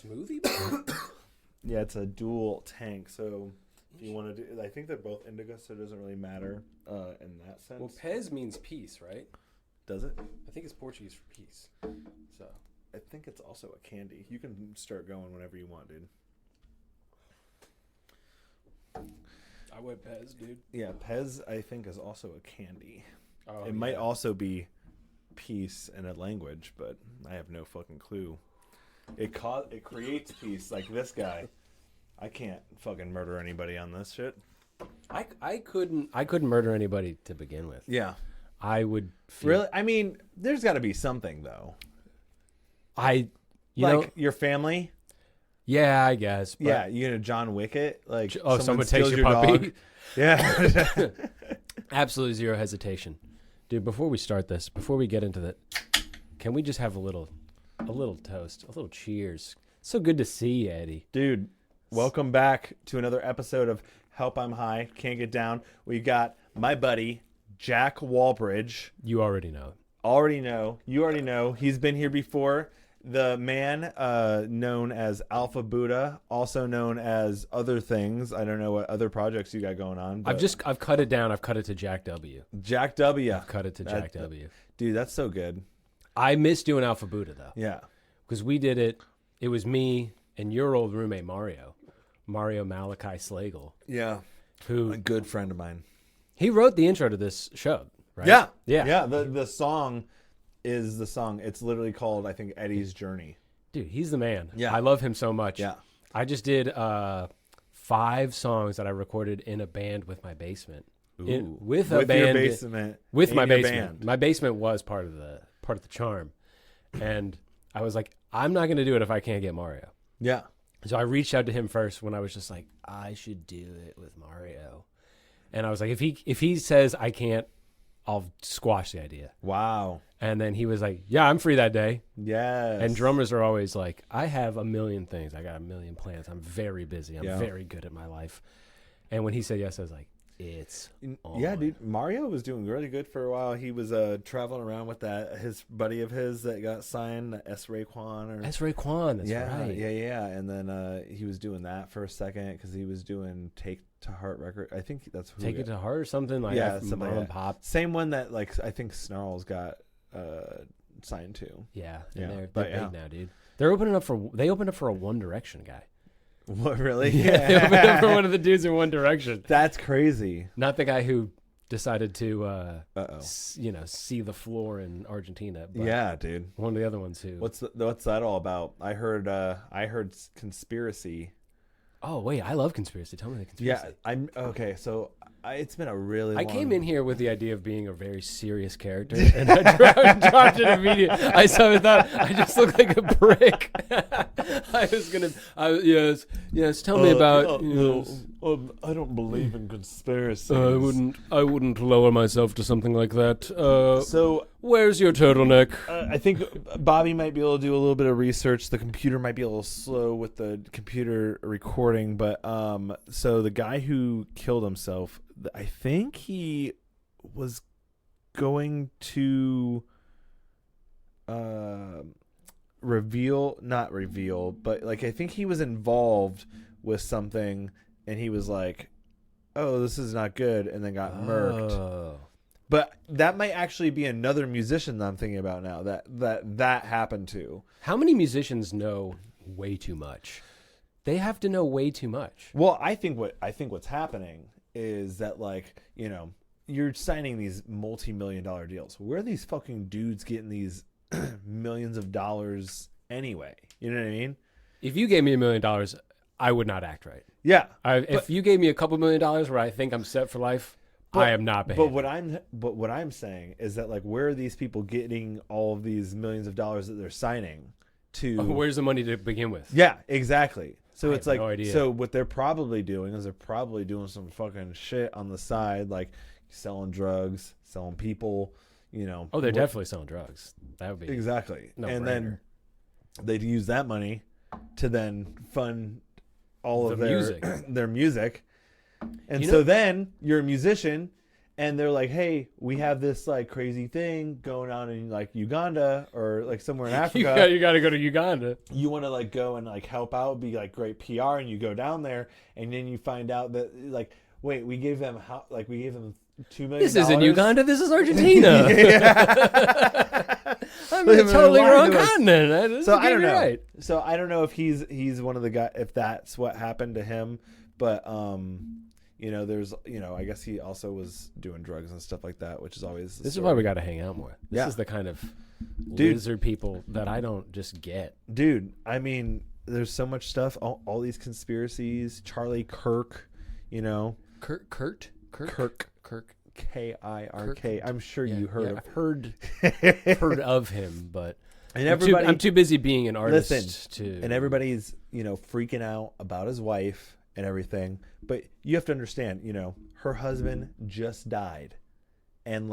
smoothie bar? Yeah, it's a dual tank. So if you want to do, I think they're both indica, so it doesn't really matter in that sense. Well, Pez means peace, right? Does it? I think it's Portuguese for peace. So I think it's also a candy. You can start going whenever you want, dude. I went Pez, dude. Yeah, Pez, I think, is also a candy. Oh, it might also be peace in a language, but I have no fucking clue. It creates peace, like this guy. I can't fucking murder anybody on this shit. I couldn't murder anybody to begin with. Yeah. I would Really? I mean, there's got to be something though. You like know, your family? Yeah, I guess. But Yeah, you gonna John Wick it? Like someone takes your puppy. dog. Yeah. Absolutely zero hesitation. Dude, before we start this, before we get into that, can we just have a little toast, a little cheers? So good to see you, Eddie. Dude, welcome back to another episode of Help I'm High, Can't Get Down. We got my buddy, Jack Walbridge. You already know. You already know. He's been here before. The man known as Alpha Buddha, also known as other things. I don't know what other projects you got going on. I've cut it down. I've cut it to Jack W. Jack W. I've cut it to Jack W. Dude, that's so good. I miss doing Alpha Buddha, though. Yeah. Because we did it. It was me and your old roommate, Mario Malachi Slagle. Yeah. Who, a good friend of mine. He wrote the intro to this show, right? Yeah. Yeah. Yeah. The song is the song. It's literally called, I think, Eddie's Journey. Dude, he's the man. Yeah. I love him so much. Yeah. I just did 5 songs that I recorded in a band with my basement. With your basement. With my basement. Band. My basement was part of the charm. And I was like, I'm not going to do it if I can't get Mario. Yeah. So I reached out to him first when I was just like, I should do it with Mario. And I was like, if he says I can't, I'll squash the idea. Wow. And then he was like, yeah, I'm free that day. Yes. And drummers are always like, I have a million things. I got a million plans. I'm very busy. I'm very good at my life. And when he said yes, I was like, it's on. Yeah, dude. Mario was doing really good for a while. He was traveling around with his buddy of his that got signed, S. Raekwon. S. Raekwon, that's right. Yeah. And then he was doing that for a second because he was doing Take to Heart record. I think that's who Take It to Heart or something like that. Something Mom like and Pop. Same one that I think Snarls got signed to. Yeah, yeah. They're But big now, dude. They opened up for a One Direction guy. What, really? Yeah, they opened up for one of the dudes in One Direction. That's crazy. Not the guy who decided to, see the floor in Argentina. But yeah, dude. One of the other ones who. What's that all about? I heard conspiracy. Oh wait, I love conspiracy. Tell me the conspiracy. Yeah, I'm okay. So it's been a really. I came in here with the idea of being a very serious character, and I dropped it immediately. I thought I just looked like a brick. I was gonna. Yes. Tell me about. I don't believe in conspiracies. I wouldn't lower myself to something like that. So where's your turtleneck? I think Bobby might be able to do a little bit of research. The computer might be a little slow with the computer recording, but so the guy who killed himself, I think he was going to not reveal, but I think he was involved with something, and he was like, "Oh, this is not good," and then got murked. But that might actually be another musician that I'm thinking about now that happened to. How many musicians know way too much? They have to know way too much. Well, I think what's happening is that you're signing these multi-million-dollar deals. Where are these fucking dudes getting these millions of dollars anyway? You know what I mean? If you gave me $1 million, I would not act right. Yeah. If you gave me a couple $1 million where I think I'm set for life, I am not behaving. But what I'm saying is that where are these people getting all of these millions of dollars that they're signing to? Where's the money to begin with? Yeah, exactly. So it's no idea. So what they're probably doing is they're probably doing some fucking shit on the side, like selling drugs, selling people, Oh, they're definitely selling drugs. That would be exactly. No and brainer. then they'd use that money to then fund all of their music. And so then you're a musician and they're like, hey, we have this like crazy thing going on in like Uganda or like somewhere in Africa. You got to go to Uganda. You want to like go and like help out, be like great PR, and you go down there, and then you find out that like, wait, we gave them $2 million. This isn't Uganda. This is Argentina. I'm in the totally wrong continent. So I don't know. Right. So I don't know if he's one of the guys, if that's what happened to him, but there's I guess he also was doing drugs and stuff like that, which is always. This is why we got to hang out more. This is the kind of lizard people that I don't just get. Dude, I mean, there's so much stuff. All these conspiracies. Charlie Kirk, Kurt. Kirk. I'm sure you heard of. I've heard of him, but I'm too busy being an artist to. And everybody's freaking out about his wife and everything, but you have to understand, her husband just died, and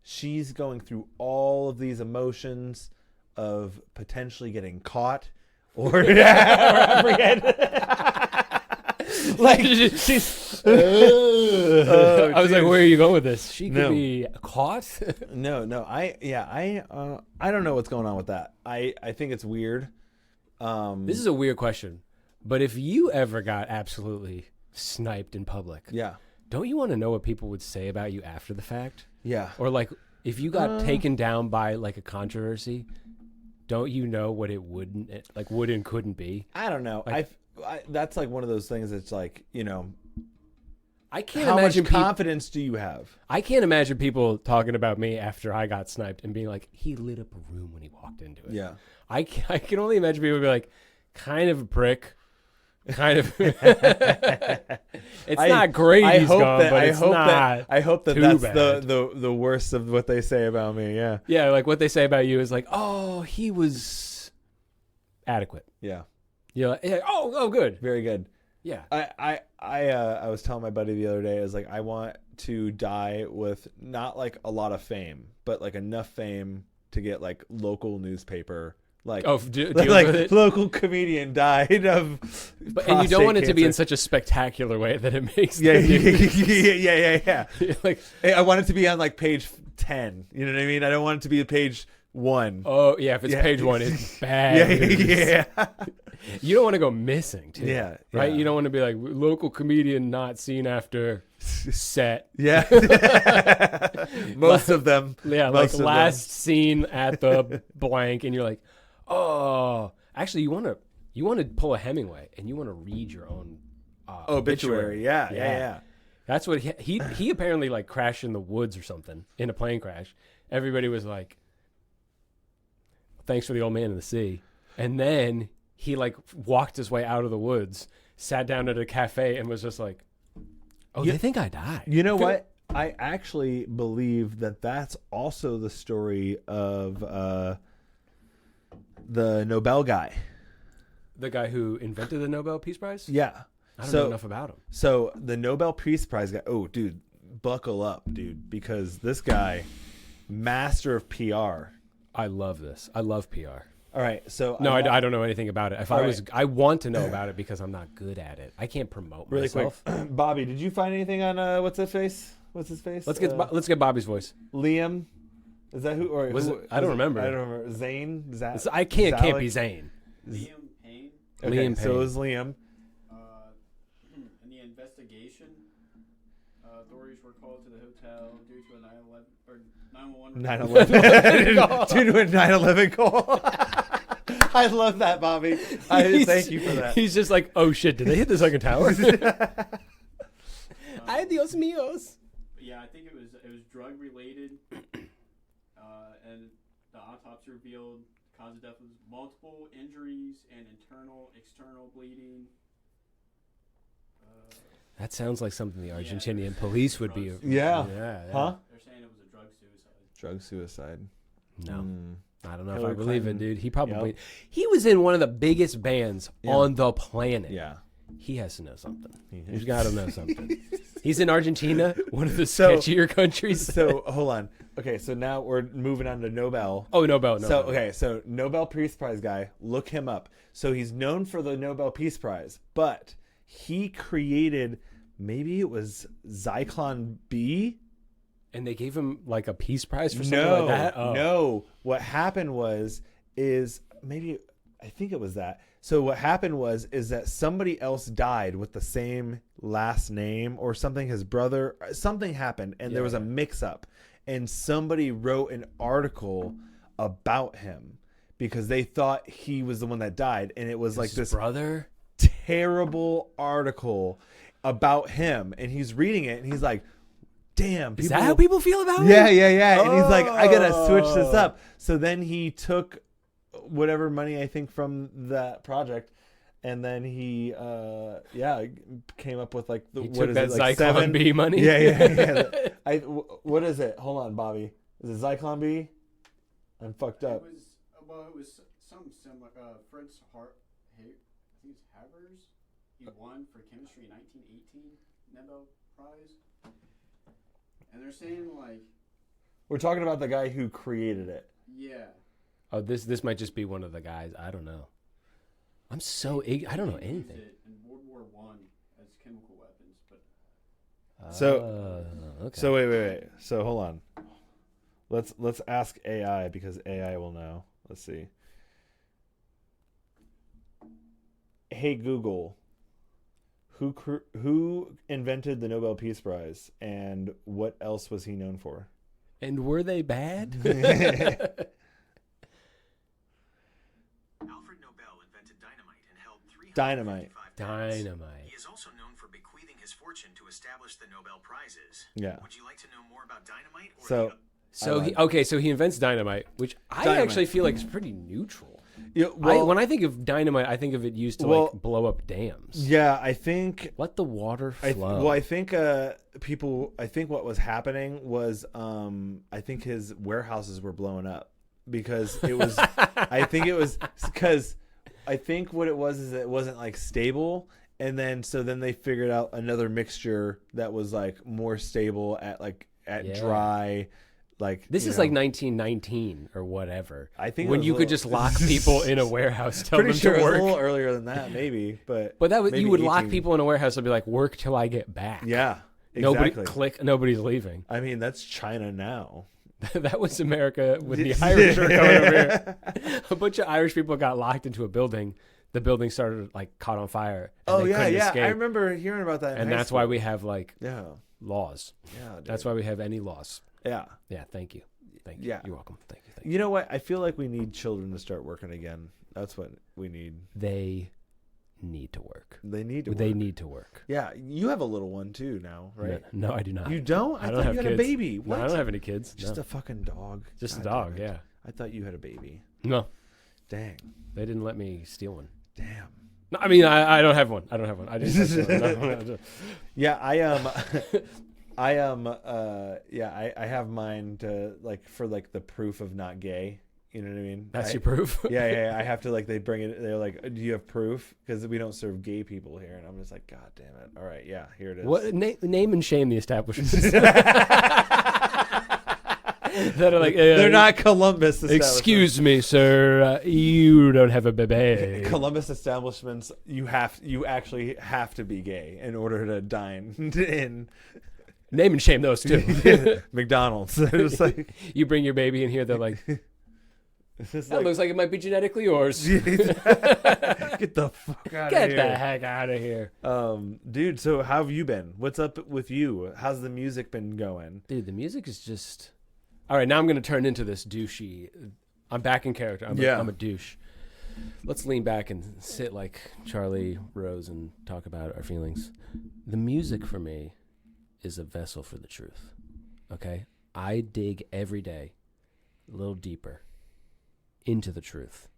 she's going through all of these emotions of potentially getting caught or apprehended. Like she's. I was like, "Where are you going with this? She could be caught." No. I don't know what's going on with that. I think it's weird. This is a weird question, but if you ever got absolutely sniped in public, don't you want to know what people would say about you after the fact? Yeah. Or like, if you got taken down by like a controversy, don't you know what it would and couldn't be? I don't know. That's like one of those things that's like, I can't how imagine much confidence do you have? I can't imagine people talking about me after I got sniped and being like, he lit up a room when he walked into it. Yeah. I can only imagine people be like, kind of a prick. Kind of. It's not great he's gone, but it's not I hope that too that's bad. the worst of what they say about me. Yeah. Yeah, like what they say about you is like, oh, he was adequate. Yeah. You're like, oh, good. Very good. Yeah. I was telling my buddy the other day, I was like, I want to die with not like a lot of fame, but like enough fame to get like local newspaper. Like, deal with it. Local comedian died of and you don't want it cancer. to be in such a spectacular way that it makes yeah. like, hey, I want it to be on like page 10. You know what I mean? I don't want it to be page 1. Oh yeah, if it's page 1, it's bad. Yeah. You don't want to go missing too. Yeah. Right? Yeah. You don't want to be like local comedian not seen after set. Yeah. Most of them. Yeah, like last scene at the blank, and you're like, oh, actually, you want to pull a Hemingway and you want to read your own obituary. Yeah. That's what he apparently like crashed in the woods or something in a plane crash. Everybody was like, thanks for the old man in the sea. And then he like walked his way out of the woods, sat down at a cafe, and was just like, oh, they think I died. You know what? I actually believe that that's also the story of the Nobel guy. The guy who invented the Nobel Peace Prize? Yeah. I don't know enough about him. So the Nobel Peace Prize guy, oh, dude, buckle up, dude, because this guy, master of PR. I love this. I love PR. All right, so I don't know anything about it. I want to know about it because I'm not good at it. I can't promote myself. Quick, Bobby, did you find anything on what's his face? Let's get Bobby's voice. Liam, is that who? Or I don't remember. I don't remember. Zane? Can't be Zane. Liam Payne. Okay, Liam Payne. So it was Liam. In the investigation, authorities were called to the hotel due to a 911 Due to a 9/11 call. I love that, Bobby. Thank you for that. He's just like, oh shit, did they hit the second tower? Ay, Dios míos. Yeah, I think it was drug related, and the autopsy revealed the cause of death was multiple injuries and external bleeding. That sounds like something the Argentinian police would be. Yeah. Huh? They're saying it was a drug suicide. Drug suicide. No. I don't know Hillary if I believe Clinton. it, dude. He probably he was in one of the biggest bands on the planet. Yeah. He has to know something. He's got to know something. He's in Argentina, one of the sketchier countries. So hold on. Okay, so now we're moving on to Nobel. Oh, Nobel. So Nobel Peace Prize guy, look him up. So he's known for the Nobel Peace Prize, but he created maybe it was Zyklon B. And they gave him like a peace prize for something like that? Oh. No. What happened is maybe, I think it was that. So what happened is that somebody else died with the same last name or something, his brother, something happened and there was a mix up and somebody wrote an article about him because they thought he was the one that died. And it was like this brother terrible article about him. And he's reading it and he's like, damn. Is that how people feel about him? Yeah. And he's like, I got to switch this up. So then he took whatever money, I think, from that project. And then he, came up with like, what is it? Like Zyklon B money? Yeah. What is it? Hold on, Bobby. Is it Zyklon B? I'm fucked up. It was something similar. Fritz Hart, I think it's Havers. He won for chemistry in 1918 Nobel Prize. And they're saying like, we're talking about the guy who created it. Yeah. Oh, this might just be one of the guys. I don't know. I'm so I don't know anything. It in World War I as chemical weapons, but So wait. So hold on. Let's ask AI because AI will know. Let's see. Hey Google, who invented the Nobel Peace Prize and what else was he known for? And were they bad? Alfred Nobel invented dynamite and held 355 patents. Dynamite. He is also known for bequeathing his fortune to establish the Nobel Prizes. Yeah. Would you like to know more about dynamite? Or So he invents dynamite, which I actually feel like is pretty neutral. Yeah, well, when I think of dynamite, I think of it used to like blow up dams. Yeah, I think let the water flow. I think I think what was happening was I think his warehouses were blowing up because it was I think what it was is it wasn't like stable, and then they figured out another mixture that was like more stable at dry. Like this is like 1919 or whatever. I think when you could just lock people in a warehouse, tell them to work. It was a little earlier than that, maybe, but that was you would lock people in a warehouse and be like, work till I get back. Yeah, exactly. Nobody's leaving. I mean, that's China now. That was America when the Irish were coming over here. A bunch of Irish people got locked into a building. The building started like caught on fire. And they couldn't escape. I remember hearing about that. And that's why we have like laws. Yeah, dude. That's why we have any laws. Yeah. Yeah. Thank you. Yeah. You're welcome. Thank you. You know what? I feel like we need children to start working again. That's what we need. They need to work. They need to work. Yeah. You have a little one too now, right? No, I do not. You don't? I don't have you had kids. A baby. What? No, I don't have any kids. Just a fucking dog. Just a dog, yeah. I thought you had a baby. No. Dang. They didn't let me steal one. Damn. No, I mean, I don't have one. I just Yeah, I have mine to like for like the proof of not gay. You know what I mean? That's your proof? Yeah. I have to like, they bring it. They're like, do you have proof? Because we don't serve gay people here. And I'm just like, God damn it. All right. Yeah, here it is. What name and shame the establishments that are like, they're not Columbus establishments. Excuse me, sir. You don't have a baby. Columbus establishments, you actually have to be gay in order to dine in. Name and shame those too. McDonald's. It's like, you bring your baby in here, they're like, that looks like it might be genetically yours. Get the fuck out of here. Get the heck out of here. Dude, so how have you been? What's up with you? How's the music been going? Dude, the music is just... All right, now I'm going to turn into this douchey... I'm back in character. I'm a douche. Let's lean back and sit like Charlie Rose and talk about our feelings. The music for me is a vessel for the truth. Okay? I dig every day a little deeper into the truth,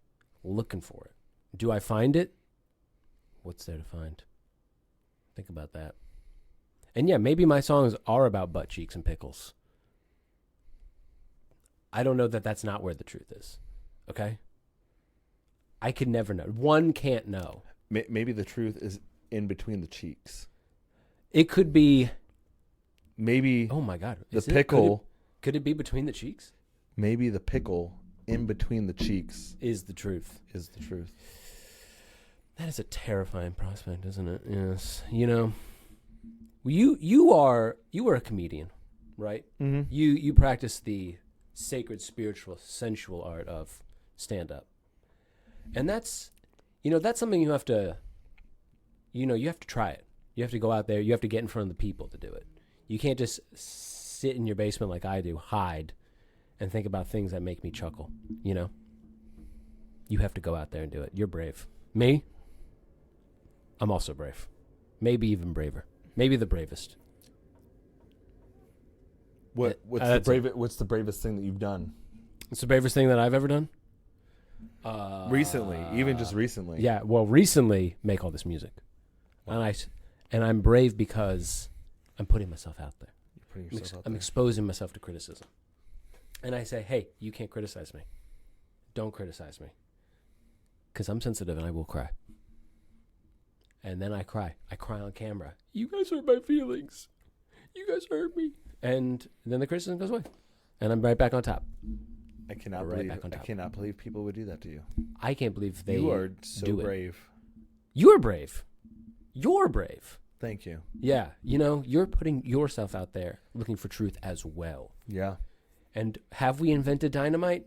looking for it. Do I find it? What's there to find? Think about that. And yeah, maybe my songs are about butt cheeks and pickles. I don't know that that's not where the truth is. Okay? I could never know. One can't know. Maybe the truth is in between the cheeks. It could be... Maybe... Oh my God. The pickle... Could it be between the cheeks? Maybe the pickle in between the cheeks... Is the truth. Is the truth. That is a terrifying prospect, isn't it? Yes. You know, you are a comedian, right? Mm-hmm. You practice the sacred, spiritual, sensual art of stand up, and that's something you have to try it. You have to go out there. You have to get in front of the people to do it. You can't just sit in your basement like I do, hide, and think about things that make me chuckle. You have to go out there and do it. You're brave. Me, I'm also brave. Maybe even braver. Maybe the bravest. What's the bravest thing that you've done? It's the bravest thing that I've ever done. Recently, even just recently. Yeah, well, recently make all this music, and I'm brave because I'm putting myself out there. You're putting yourself out I'm there. exposing myself to criticism, and I say, hey, you can't criticize me. Don't criticize me, because I'm sensitive and I will cry. And then I cry. I cry on camera. You guys hurt my feelings. You guys hurt me. And then the criticism goes away, and I'm right back on top. I cannot believe people would do that to you. I can't believe they You are so do it. brave. You're brave. You're brave. Thank you. Yeah, you're putting yourself out there looking for truth as well. Yeah. And have we invented dynamite?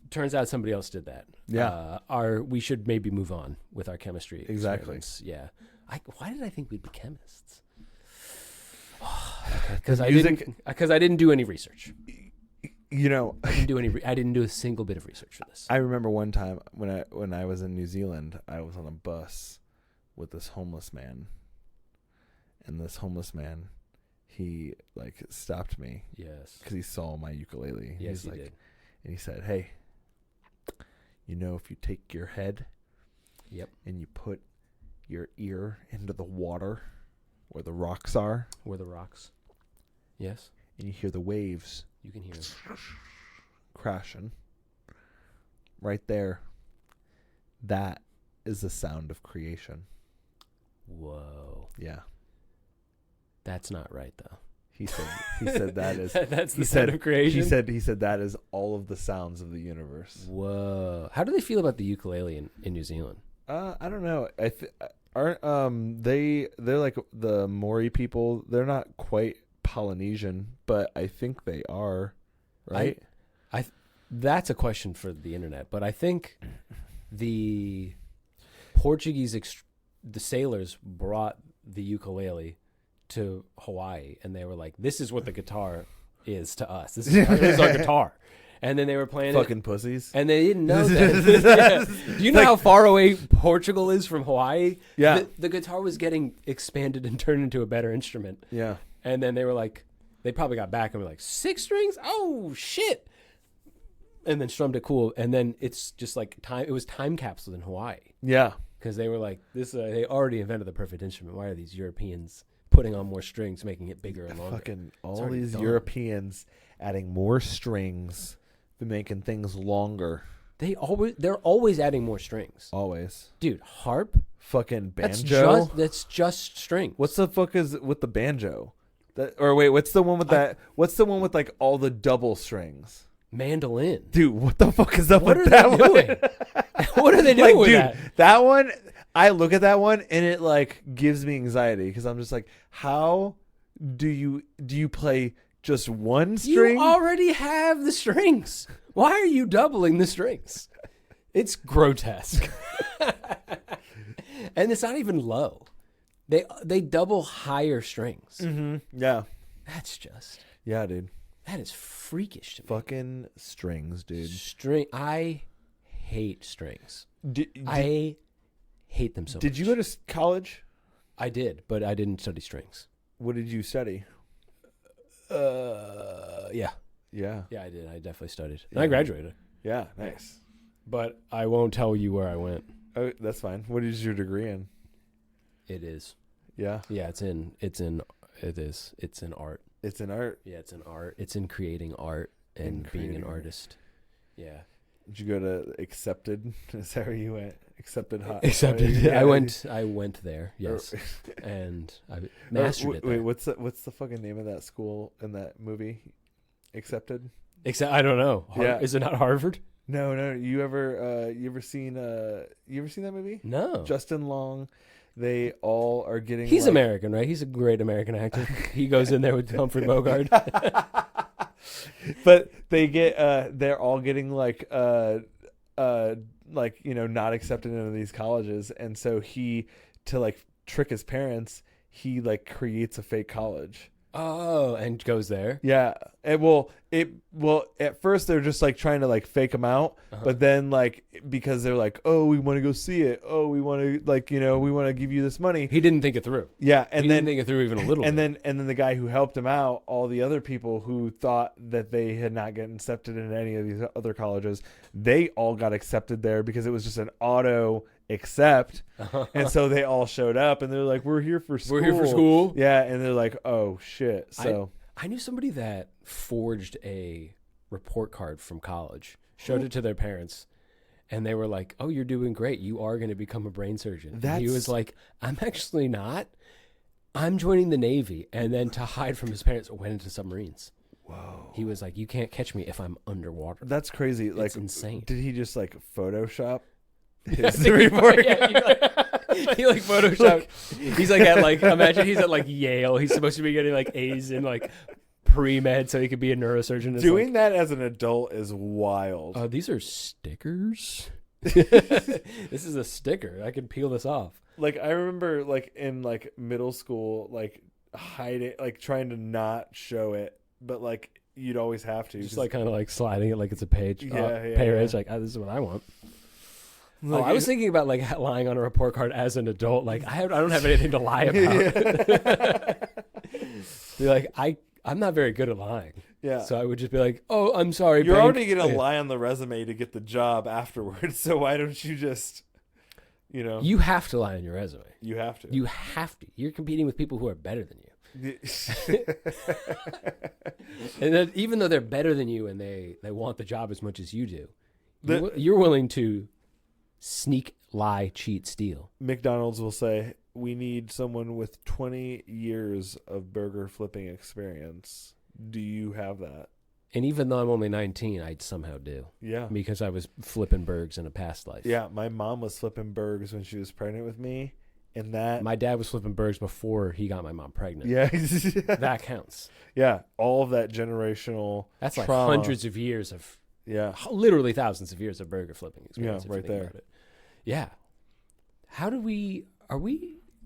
Turns out somebody else did that. Yeah. We should maybe move on with our chemistry. Exactly. experiments. Yeah. Why did I think we'd be chemists? Because I didn't do any research. I didn't do a single bit of research for this. I remember one time when I was in New Zealand, I was on a bus with this homeless man, and this homeless man, he stopped me. Yes. Because he saw my ukulele. Yes, he did. And he said, "Hey, if you take your head, yep, and you put your ear into the water where the rocks are, where the rocks, yes, and you hear the waves, you can hear them crashing right there. That is the sound of creation." Whoa. Yeah. That's not right though. He said that is that's the sound of creation. He said that is all of the sounds of the universe. Whoa. How do they feel about the ukulele in New Zealand? I don't know. Aren't they're like the Maori people. They're not quite Polynesian, but I think they are, right? That's a question for the internet, but I think the Portuguese the sailors brought the ukulele to Hawaii, and they were like, "This is what the guitar is to us. This is our guitar." And then they were playing fucking pussies, and they didn't know that. Yeah. Do you know how far away Portugal is from Hawaii? Yeah, the guitar was getting expanded and turned into a better instrument. Yeah, and then they were like, they probably got back and were like, 6 strings? Oh shit! And then strummed it cool, and then it's just like time. It was time capsule in Hawaii. Yeah, because they were like, this. They already invented the perfect instrument. Why are these Europeans putting on more strings, making it bigger and longer? Fucking all these Europeans adding more strings, making things longer. They're always adding more strings. Always, dude. Harp, fucking banjo. That's just strings. What's the fuck is with the banjo? What's the one with that? What's the one with like all the double strings? Mandolin. Dude, what the fuck is up what with are that they one? Doing? What are they doing with dude, that one? I look at that one and it like gives me anxiety because I'm just like, how do you play just one string? You already have the strings. Why are you doubling the strings? It's grotesque. And it's not even low. They double higher strings. Mm-hmm. Yeah. That's just. Yeah, dude. That is freakish to me. Fucking strings, dude. I hate strings. I hate them so much. Did you go to college? I did, but I didn't study strings. What did you study? Yeah. Yeah. Yeah, I did. I definitely studied. And I graduated. Yeah, nice. But I won't tell you where I went. Oh, that's fine. What is your degree in? It is. Yeah. Yeah, it's in art. It's in art. Yeah, it's in art. It's in creating art and being an artist. Yeah. Did you go to Accepted? Is that where you went? Accepted Hot. Accepted. Yeah. I went there. Yes. And I mastered it. Wait, what's the fucking name of that school in that movie? Accepted. I don't know. Yeah. Is it not Harvard? No. You ever seen that movie? No. Justin Long. They all are getting. He's like, American, right? He's a great American actor. He goes in there with Humphrey Bogart. But they get they're all getting like not accepted into these colleges, and so he, to like trick his parents, he like creates a fake college. Oh, and goes there. Yeah. At first they're just like trying to like fake him out, but then like because they're like, oh, we want to go see it. Oh, we want to we want to give you this money. He didn't think it through. Yeah, And he didn't think it through even a little. and bit. then the guy who helped him out, all the other people who thought that they had not gotten accepted into any of these other colleges, they all got accepted there because it was just an auto accept. And so they all showed up and they're like, we're here for school. We're here for school. Yeah, and they're like, oh shit. So I knew somebody that forged a report card from college, showed it to their parents, and they were like, oh, you're doing great. You are going to become a brain surgeon. And he was like, I'm actually not. I'm joining the Navy. And then to hide from his parents, went into submarines. Whoa. He was like, you can't catch me if I'm underwater. That's crazy. It's like insane. Did he just like Photoshop I his think report? Yeah, he like photoshopped. He's like at like, imagine he's at like Yale. He's supposed to be getting like A's in like pre-med so he could be a neurosurgeon. It's Doing that as an adult is wild. these are stickers. This is a sticker. I can peel this off. Like I remember like in like middle school, like hiding, like trying to not show it, but like you'd always have to. Just like kind of like sliding it like it's a page. Yeah. Page. Like, this is what I want. Like, I was thinking about like lying on a report card as an adult. Like I don't have anything to lie about. Be like, I'm not very good at lying. Yeah. So I would just be like, oh, I'm sorry. You're bank. already gonna lie on the resume to get the job afterwards. So why don't you just, You have to lie on your resume. you have to. You have to. You're competing with people who are better than you. And then, even though they're better than you and they want the job as much as you do, you're willing to sneak, lie, cheat, steal. McDonald's will say, we need someone with 20 years of burger flipping experience. Do you have that? And even though I'm only 19, I somehow do. Yeah. Because I was flipping burgers in a past life. Yeah, my mom was flipping burgers when she was pregnant with me, and that My dad was flipping burgers before he got my mom pregnant. yeah, That counts. yeah, all of that generational That's like trauma. hundreds of years of, Yeah, literally thousands of years of burger flipping experience. Yeah, if you right think there. about it. Yeah.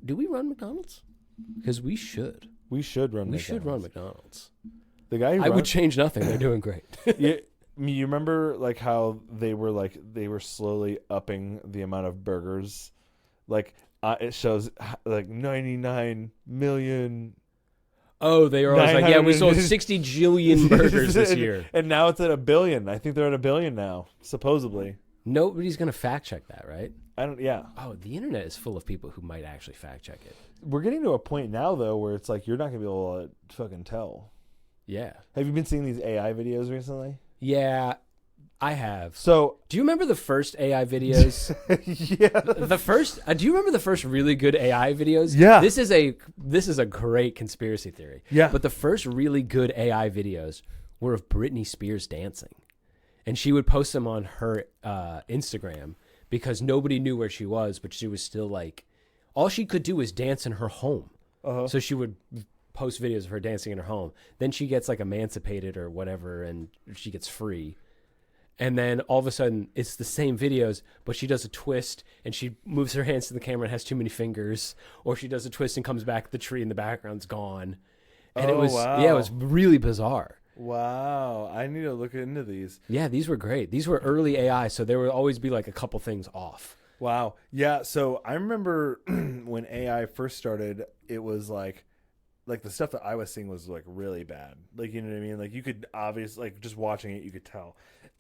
Do we run McDonald's? Because we should. we should run. We should run McDonald's. McDonald's. The guy who I would change nothing. They're doing great. yeah, you remember like how they were slowly upping the amount of burgers, like it shows like 99 million. Oh, they are always like, yeah, we sold 60 jillion burgers this year. And now it's at 1 billion. I think they're at 1 billion now, supposedly. Nobody's going to fact check that, right? Yeah. Oh, the internet is full of people who might actually fact check it. We're getting to a point now, though, where it's like you're not going to be able to fucking tell. Yeah. Have you been seeing these AI videos recently? Yeah, I have. So, Do you remember the first AI videos? yeah. The first, do you remember the first really good AI videos? Yeah. This is a great conspiracy theory. Yeah. But the first really good AI videos were of Britney Spears dancing. And she would post them on her Instagram because nobody knew where she was, but she was still like, all she could do was dance in her home. Uh-huh. So she would post videos of her dancing in her home. Then she gets like emancipated or whatever, and she gets free. And then all of a sudden, it's the same videos, but she does a twist and she moves her hands to the camera and has too many fingers, or she does a twist and comes back, the tree in the background's gone. And it was, wow. yeah, it was really bizarre. Wow. I need to look into these. Yeah, these were great. These were early AI, so there would always be like a couple things off. Wow. Yeah. So I remember when AI first started, it was like the stuff that I was seeing was like really bad. Like, you know what I mean? Like you could obviously, like just watching it, you could tell.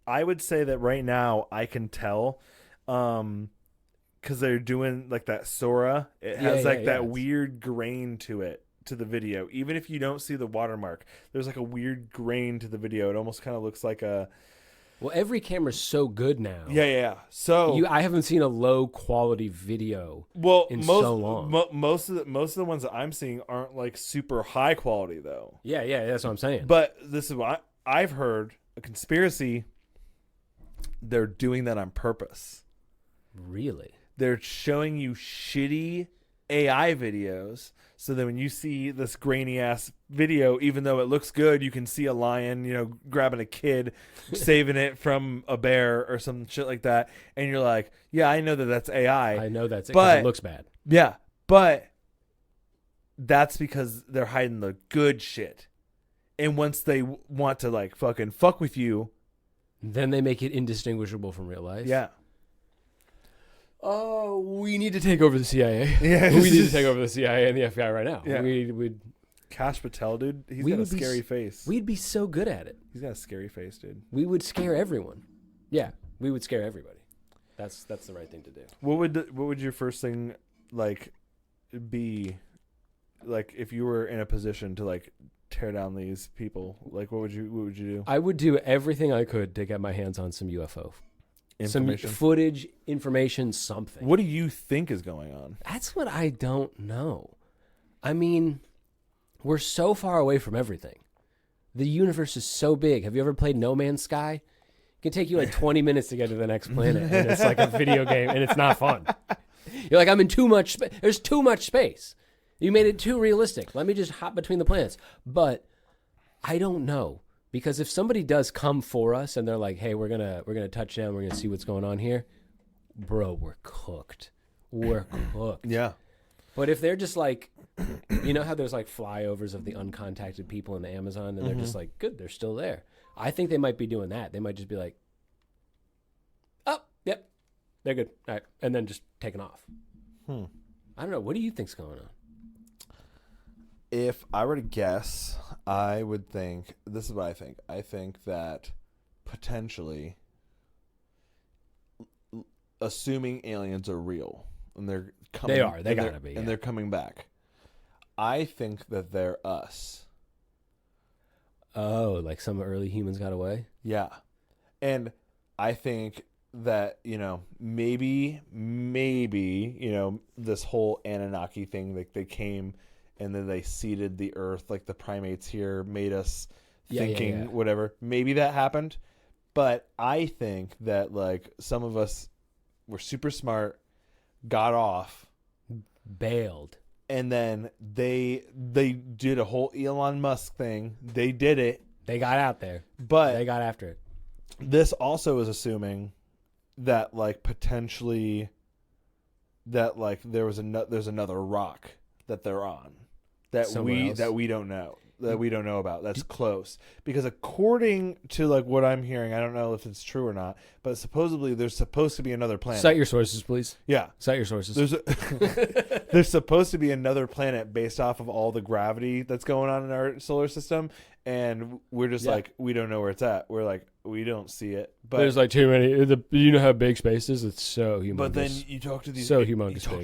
I would say that right now I can tell, because they're doing like that Sora. It has that weird grain to it, to the video. Even if you don't see the watermark, there's like a weird grain to the video. It almost kind of looks like a. Well, every camera's so good now. Yeah. So I haven't seen a low quality video in so long. Most of the ones that I'm seeing aren't like super high quality though. Yeah, that's what I'm saying. But this is what I've heard, a conspiracy they're doing that on purpose. Really? They're showing you shitty AI videos so that when you see this grainy ass video, even though it looks good, you can see a lion, grabbing a kid, saving it from a bear or some shit like that. And you're like, yeah, I know that that's AI. I know that's it, 'cause it looks bad. Yeah, but that's because they're hiding the good shit. And once they want to like fucking fuck with you, then they make it indistinguishable from real life. yeah. Oh, we need to take over the CIA. Yeah, We need to take over the CIA and the FBI right now. Yeah. We'd Cash Patel, dude, he's We got a would be scary face. We'd be so good at it. He's got a scary face, dude. We would scare everyone. Yeah, we would scare everybody. That's the right thing to do. What would your first thing like be, like if you were in a position to like tear down these people? Like what would you do? I would do everything I could to get my hands on some UFO. Information. Some footage, information, something. What do you think is going on? That's what I don't know. I mean, we're so far away from everything. The universe is so big. Have you ever played No Man's Sky? It can take you like 20 minutes to get to the next planet, and it's like a video game, and it's not fun. You're like, I'm in too much space. There's too much space. You made it too realistic. Let me just hop between the planets. But I don't know. Because if somebody does come for us and they're like, hey, we're gonna touch down, we're gonna see what's going on here, bro, we're cooked. We're cooked. Yeah. But if they're just like, you know how there's like flyovers of the uncontacted people in the Amazon, and they're just like, good, they're still there. I think they might be doing that. They might just be like, oh, yep, they're good. All right. And then just taking off. I don't know. What do you think's going on? If I were to guess, I would think, this is what I think. I think that potentially, assuming aliens are real, and they're coming. They are. They and gotta they're- be, And yeah. they're coming back. I think that they're us. Oh, like some early humans got away? Yeah. And I think that, maybe, this whole Anunnaki thing, like they came and then they seeded the earth, like the primates here made us thinking whatever. Maybe that happened. But I think that like some of us were super smart, got off, Bailed. and then they did a whole Elon Musk thing. They did it. They got out there. But They got after it. this also is assuming that like potentially that like there's another rock that they're on that Somewhere else. we don't know about that's close, because according to like what I'm hearing, I don't know if it's true or not, but supposedly there's supposed to be another planet. Cite your sources, please. Yeah, Cite your sources. there's supposed to be another planet based off of all the gravity that's going on in our solar system, and we're just like, we don't know where it's at. We're like, we don't see it. But there's like too many. You know how big space is? It's so humongous. But then you talk to these big.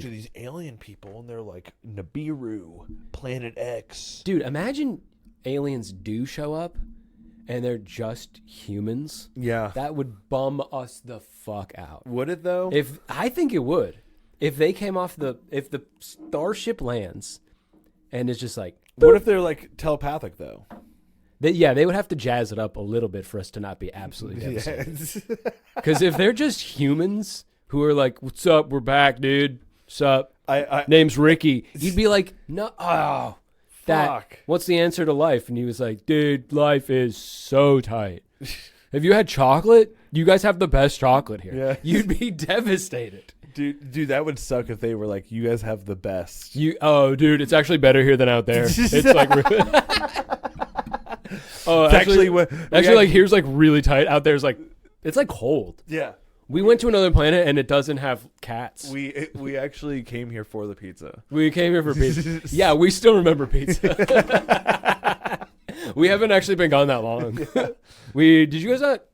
these alien people, and they're like Nibiru, Planet X. Dude, imagine aliens do show up and they're just humans. Yeah, That would bum us the fuck out. would it though? If I think it would. If they came off if the starship lands and it's just like, What if they're like telepathic though? they would have to jazz it up a little bit for us to not be absolutely devastated. Because if they're just humans who are like, "What's up? We're back, dude. What's up? I Name's Ricky," you'd be like, "No, Fuck. What's the answer to life?" And he was like, "Dude, life is so tight. Have you had chocolate? You guys have the best chocolate here." Yeah. You'd be devastated. dude, that would suck if they were like, you guys have the best. Dude, it's actually better here than out there. It's like, like here's like really tight. Out there's like, it's like cold. Yeah. We went to another planet and it doesn't have cats. We actually came here for the pizza. We came here for pizza. Yeah, we still remember pizza. We haven't actually been gone that long. Did you guys not?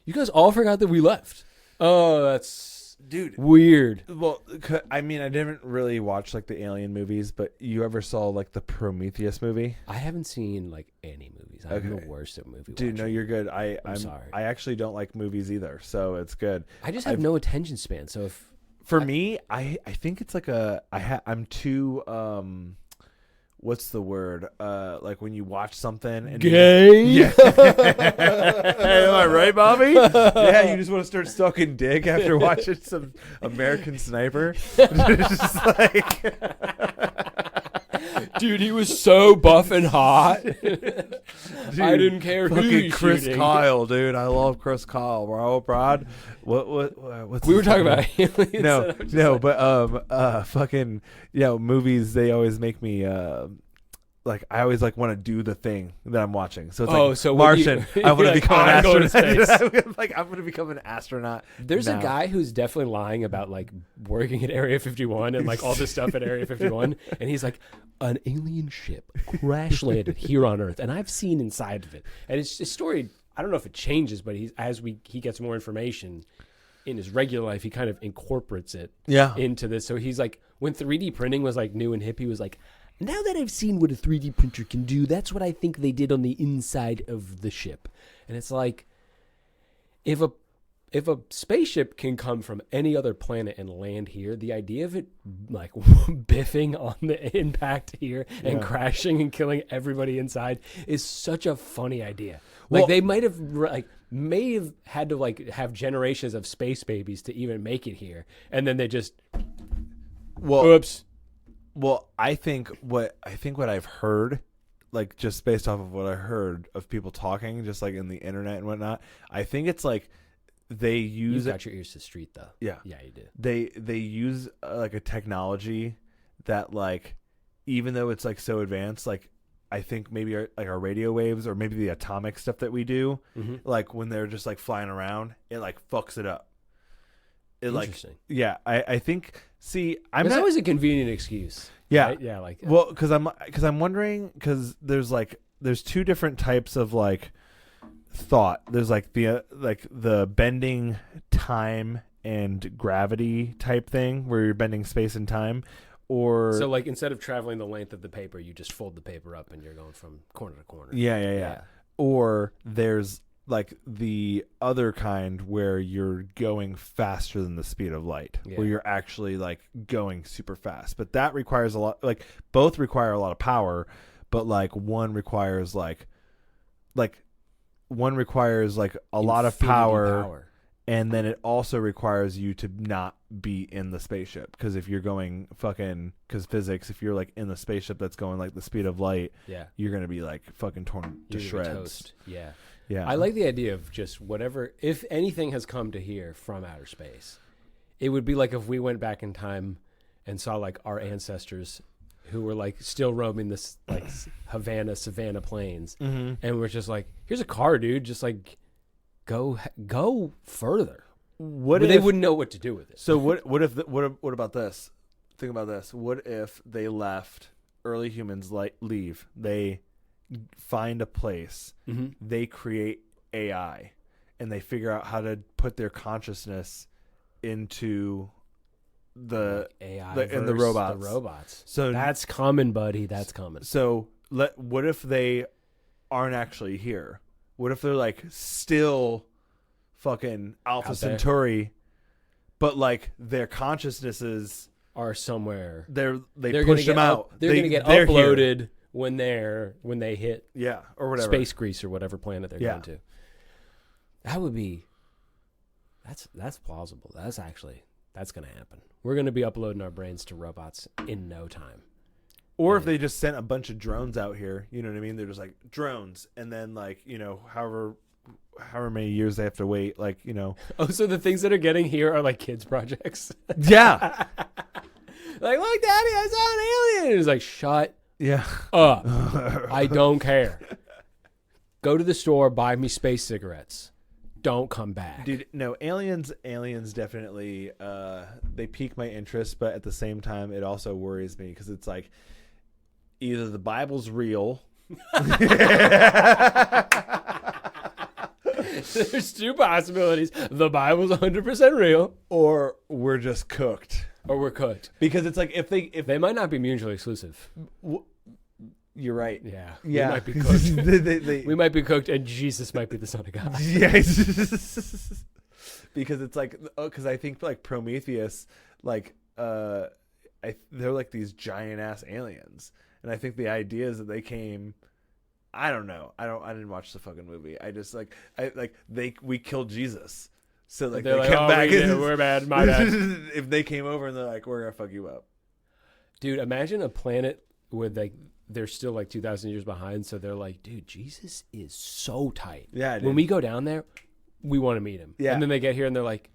You guys all forgot that we left. Oh, that's Dude. weird. Well, I mean, I didn't really watch like the Alien movies, but you ever saw like the Prometheus movie? I haven't seen like any movies. I'm Okay. the worst at movie Dude, no, watching. you're good. I'm sorry. I actually don't like movies either, so it's good. I just have no attention span. So if For me, I think it's like I'm too what's the word? Like when you watch something and Gay. Yeah. Am I right, Bobby? Yeah, you just want to start sucking dick after watching some American Sniper. Just like, Dude, he was so buff and hot. I didn't care who fucking he's Chris shooting. Kyle, dude. I love Chris Kyle, bro. Brad. What's We were his talking name? about aliens. No, and I'm just no, like, but fucking, movies, they always make me like I always like want to do the thing that I'm watching. So it's like so when you- Martian. I want you're to like, become an I'm going to astronaut. space. Like I'm going to become an astronaut. There's now. a guy who's definitely lying about like working at Area 51 and like all this stuff at Area 51, and he's like, an alien ship crash landed here on Earth, and I've seen inside of it. And it's his story. I don't know if it changes, but he gets more information in his regular life, he kind of incorporates it into this. So he's like, when 3D printing was like new and hip, he was like, now that I've seen what a 3D printer can do, that's what I think they did on the inside of the ship. And it's like, if a spaceship can come from any other planet and land here, the idea of it like biffing on the impact here and crashing and killing everybody inside is such a funny idea. Like, they may have had to like have generations of space babies to even make it here, and then they just oops. Well, I think what I've heard, like just based off of what I heard of people talking, just like in the internet and whatnot, I think it's like they use You've got your ears to the street though. Yeah, you do. They use like a technology that, like, even though it's like so advanced, like I think maybe our radio waves or maybe the atomic stuff that we do, like when they're just like flying around, it like fucks it up. Interesting. I think. See, There's always a convenient excuse. Yeah, right? Yeah, like well, because I'm wondering, because there's two different types of like thought. There's like the bending time and gravity type thing where you're bending space and time, or so like instead of traveling the length of the paper, you just fold the paper up and you're going from corner to corner. Yeah. Or there's like the other kind where you're going faster than the speed of light, where you're actually like going super fast. But that requires a lot, like both require a lot of power, but like one requires a lot of power. And then it also requires you to not be in the spaceship, because if you're going because physics, if you're like in the spaceship that's going like the speed of light, you're gonna be like fucking torn to shreds. Toast. Yeah. Yeah. I like the idea of just whatever, if anything has come to here from outer space, it would be like if we went back in time and saw like our ancestors who were like still roaming this like savannah plains, and we're just like, here's a car, dude, just like go further. They wouldn't know what to do with it. So what about this? Think about this. What if they left, early humans leave, they find a place, they create AI, and they figure out how to put their consciousness into the AI and the robots. The robots. So that's coming, buddy. That's coming. So what if they aren't actually here? What if they're like still fucking Alpha Centauri, but like their consciousnesses are somewhere. They're push them out. They're going to get uploaded here when they hit or whatever space Greece or whatever planet they're going to. That would be that's plausible. That's going to happen. We're going to be uploading our brains to robots in no time. Or if they just sent a bunch of drones out here, you know what I mean? They're just like drones, and then like, however many years they have to wait, like, Oh, so the things that are getting here are like kids' projects. Yeah. Like, look, Daddy, I saw an alien. It's like, shut up. I don't care. Go to the store, buy me space cigarettes. Don't come back. Dude, no, aliens definitely, they pique my interest, but at the same time, it also worries me, because it's like, either the Bible's real. There's two possibilities. The Bible's 100% real. Or we're just cooked. Or we're cooked. Because it's like, if they might not be mutually exclusive. You're right. Yeah. We might be cooked. We might be cooked, and Jesus might be the Son of God. Yeah. Because it's like, because I think like Prometheus, like, they're like these giant ass aliens, And I think the idea is that they came. I don't know. I didn't watch the fucking movie. I just we killed Jesus. So like they're they like, come oh, back. we're bad, my bad. If they came over and they're like, we're gonna fuck you up. Dude, imagine a planet where they're still like 2,000 years behind. So they're like, dude, Jesus is so tight. Yeah. Dude. When we go down there, we want to meet him. Yeah. And then they get here and they're like,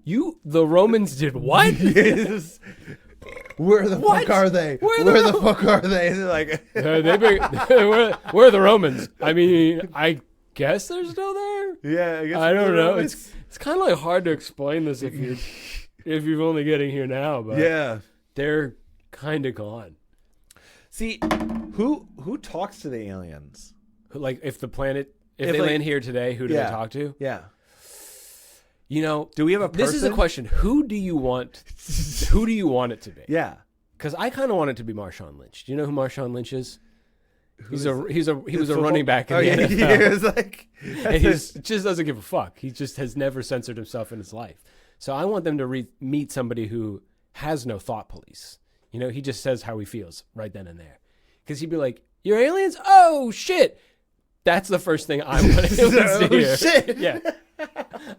the Romans did what? Yes. Where the fuck are they? Where the fuck are they? And they're like, where are the Romans? I mean, I guess they're still there. Yeah, I guess I don't know. Romans. It's kind of like hard to explain this if you're only getting here now. But yeah, they're kind of gone. See, who talks to the aliens? Like if they like, land here today, who do they talk to? Yeah. You know, do we have a person? This is a question. Who do you want? Who do you want it to be? Yeah. Because I kind of want it to be Marshawn Lynch. Do you know who Marshawn Lynch is? He was a running back in the NFL. Yeah, he was like, and he just doesn't give a fuck. He just has never censored himself in his life. So I want them to meet somebody who has no thought police. You know, he just says how he feels right then and there. Because he'd be like, "You're aliens? Oh shit!" That's the first thing I want to hear. Shit. Yeah.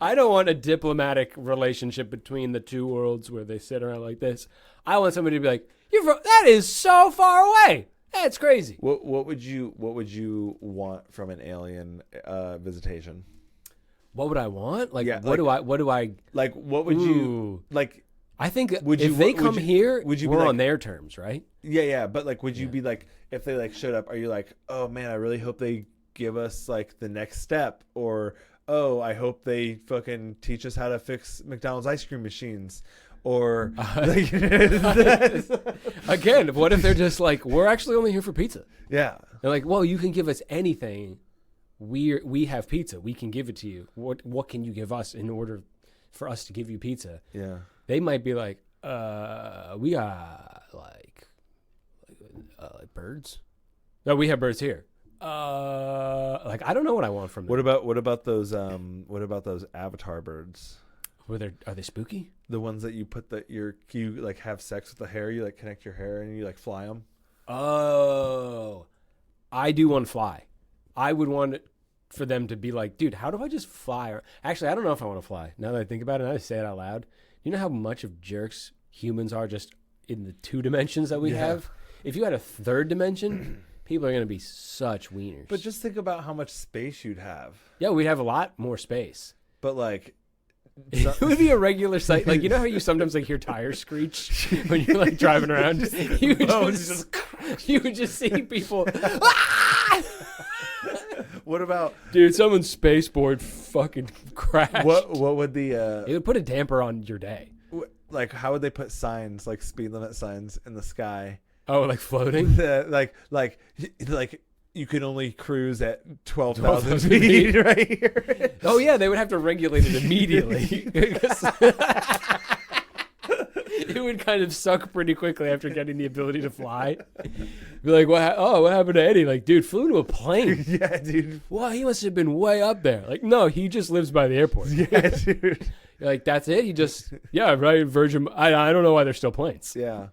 I don't want a diplomatic relationship between the two worlds where they sit around like this. I want somebody to be like, that is so far away. That's crazy. What would you want from an alien visitation? What would I want? Like, yeah, what do I like? What would you like? I think if they come here, we're on their terms, right? Yeah. But like, would you be like, if they like showed up, are you like, oh man, I really hope they give us like the next step, or oh, I hope they fucking teach us how to fix McDonald's ice cream machines, or like, again, what if they're just like, we're actually only here for pizza? Yeah, they're like, well, you can give us anything. We have pizza. We can give it to you. What can you give us in order for us to give you pizza? Yeah, they might be like, we got like birds. No, we have birds here. Like I don't know what I want from them. What about those avatar birds? Are they spooky? The ones that you put you like have sex with the hair, you like connect your hair and you like fly them. Oh, I do want to fly. I would want it for them to be like, dude, how do I just fly? Actually, I don't know if I want to fly. Now that I think about it, and I say it out loud. You know how much of jerks humans are just in the 2 dimensions that we have? If you had a 3rd dimension, people are going to be such wieners. But just think about how much space you'd have. Yeah, we'd have a lot more space. But like, it would be a regular sight. Like, you know how you sometimes like hear tires screech when you're like driving around? You would just see people. What about, dude? Someone's spaceport fucking crashed. What would the? It would put a damper on your day. Like, how would they put signs, like speed limit signs, in the sky? Oh, like floating? like you can only cruise at 12,000 feet right here. Oh yeah, they would have to regulate it immediately. It would kind of suck pretty quickly after getting the ability to fly. Be like, what happened to Eddie? Like, dude, flew into a plane. Yeah, dude. Well, he must have been way up there. Like, no, he just lives by the airport. Yeah, dude. You're like, that's it? He just, right, Virgin. I don't know why there's still planes. Yeah.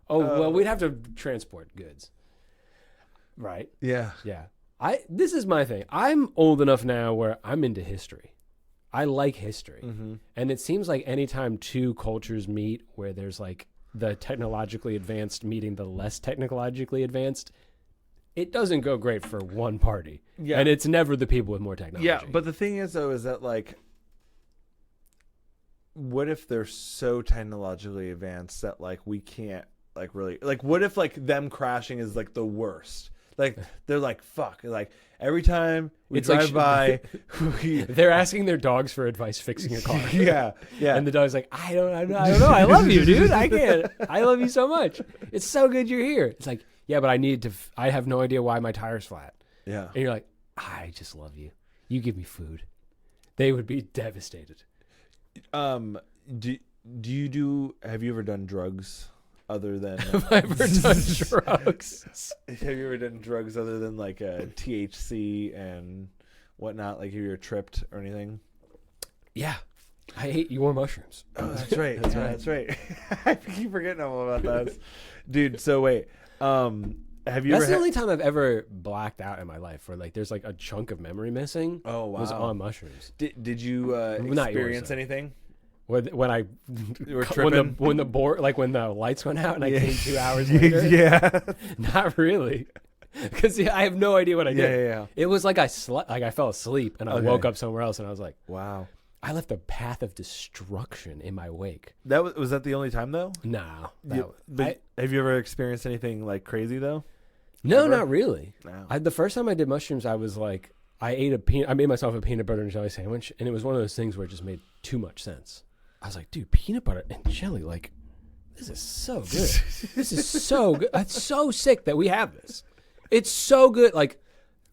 Oh, well, we'd have to transport goods. Right? Yeah. Yeah. This is my thing. I'm old enough now where I'm into history. I like history. Mm-hmm. And it seems like anytime 2 cultures meet where there's like the technologically advanced meeting the less technologically advanced, it doesn't go great for one party. Yeah. And it's never the people with more technology. Yeah, but the thing is, though, is that like, what if they're so technologically advanced that like we can't like really, like, what if like them crashing is like the worst? Like, they're like, fuck, like every time we drive by, they're asking their dogs for advice fixing a car. Yeah. And the dog's like, I don't know. I love you, dude. I can't. I love you so much. It's so good you're here. It's like, yeah, but I have no idea why my tire's flat. Yeah. And you're like, I just love you. You give me food. They would be devastated. Have you ever done drugs? Other than have I ever done drugs? Have you ever done drugs other than like THC and whatnot? Like, have you ever tripped or anything? Yeah, I ate your mushrooms. Oh, that's right. That's right. I keep forgetting all about that, dude. So wait, have you? That's the only time I've ever blacked out in my life, where like there's like a chunk of memory missing. Oh wow. Was on mushrooms. Did you Not yours, experience though. anything? When I You were tripping? when the board like when the lights went out and I came 2 hours later. Yeah. Not really, because I have no idea what I did. Yeah. It was like I slept, like I fell asleep and I Okay. woke up somewhere else and I was like, Wow. I left a path of destruction in my wake. That was that the only time though? No, Have you ever experienced anything like crazy though? no, Ever? not really. No. The first time I did mushrooms, I was like, I made myself a peanut butter and jelly sandwich, and it was one of those things where it just made too much sense. I was like, dude, peanut butter and jelly, like, this is so good. This is so good. It's so sick that we have this. It's so good. Like,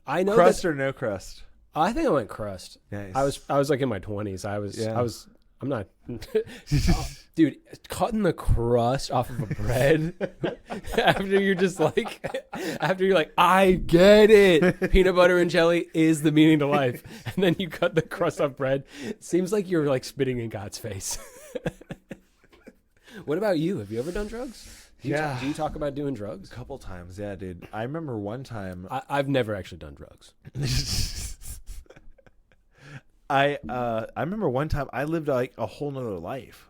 I know Crust or no crust? I think I went crust. Nice. I was like in my 20s. I'm not, dude, cutting the crust off of a bread after you're like, I get it. Peanut butter and jelly is the meaning to life. And then you cut the crust off bread. It seems like you're like spitting in God's face. What about you? Have you ever done drugs? Do you talk about doing drugs? A couple times, yeah, dude. I remember one time. I've never actually done drugs. I remember one time I lived like a whole nother life.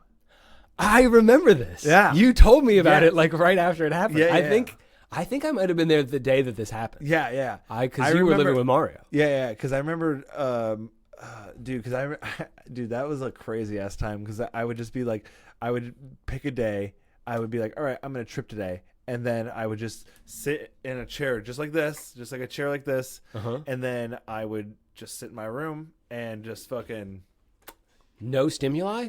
I remember this. Yeah. You told me about Yeah. it like right after it happened. Yeah, I yeah. think I might have been there the day that this happened. Yeah. Because you were living with Mario. Yeah. Because I remember, dude. Dude, that was a crazy ass time. Because I would just be like, I would pick a day. I would be like, all right, I'm gonna trip today, and then I would just sit in a chair just like this, just like a chair like this, and then I would just sit in my room and just fucking No stimuli?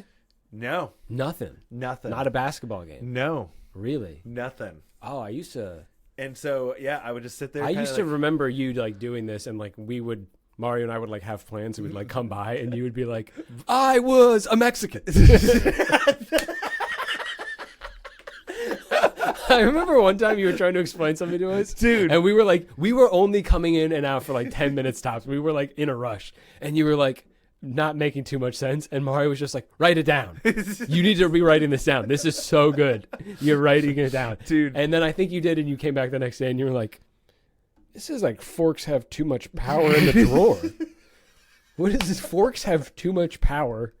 no, Nothing. nothing, Not a basketball game. no, Really? nothing. Oh, I used to. And so yeah, I would just sit there. I kinda used to like, remember you like doing this, and like Mario and I would like have plans, and we'd like come by, and you would be like, "I was a Mexican." I remember one time you were trying to explain something to us, Dude. and we were only coming in and out for like 10 minutes tops. We were like in a rush, and you were like not making too much sense. And Mario was just like, "Write it down. You need to be writing this down. This is so good. You're writing it down, Dude. And then I think you did, and you came back the next day, and you were like, "This is like forks have too much power in the drawer. What is this? Forks have too much power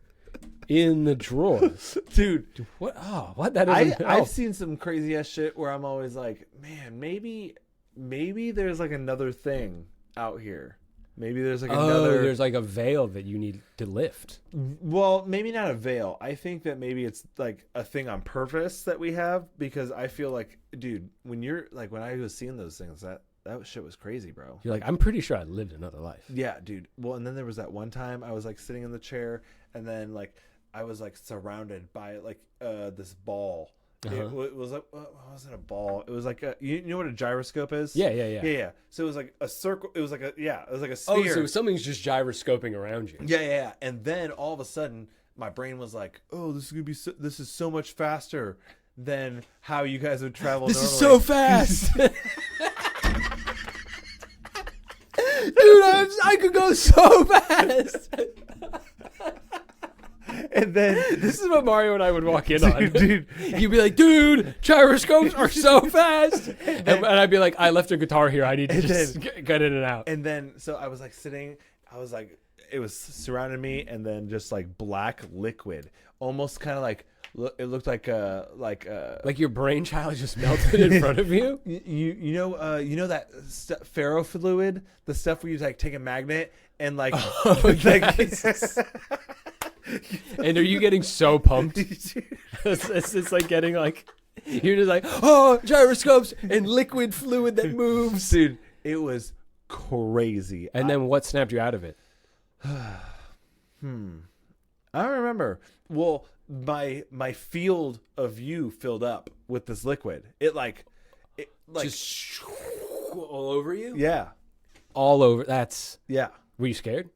in the drawer, dude. What? Oh, what? That doesn't help. I've seen some crazy ass shit where I'm always like, man, maybe there's like another thing out here. Maybe there's like another. There's like a veil that you need to lift. Well, maybe not a veil. I think that maybe it's like a thing on purpose that we have, because I feel like, dude, when I was seeing those things, that shit was crazy, bro. You're like, I'm pretty sure I lived another life. Yeah, dude. Well, and then there was that one time I was like sitting in the chair, and then like I was like surrounded by like this ball. It was like, what wasn't a ball? It was like you know what a gyroscope is? Yeah. So it was like a circle. It was like a sphere. Oh, so something's just gyroscoping around you. Yeah. And then all of a sudden, my brain was like, "Oh, this is so much faster than how you guys would travel." This normally. is so fast. Dude, I could go so fast. And then This is what Mario and I would walk in on. dude. You'd be like, dude, gyroscopes are so fast. And I'd be like, I left a guitar here. I need to just get in and out. And then, so I was like sitting, I was like, it was surrounding me, and then just like black liquid, almost kind of like, it looked like Like your brainchild just melted in front of you? you know that ferro fluid, the stuff where you like take a magnet and like, Yes. And are you getting so pumped? It's like getting like, you're just like, oh, gyroscopes and liquid fluid that moves. dude, it was crazy. And then what snapped you out of it? I don't remember. Well, my field of view filled up with this liquid. It like Just all over you? yeah, All over. yeah. Were you scared?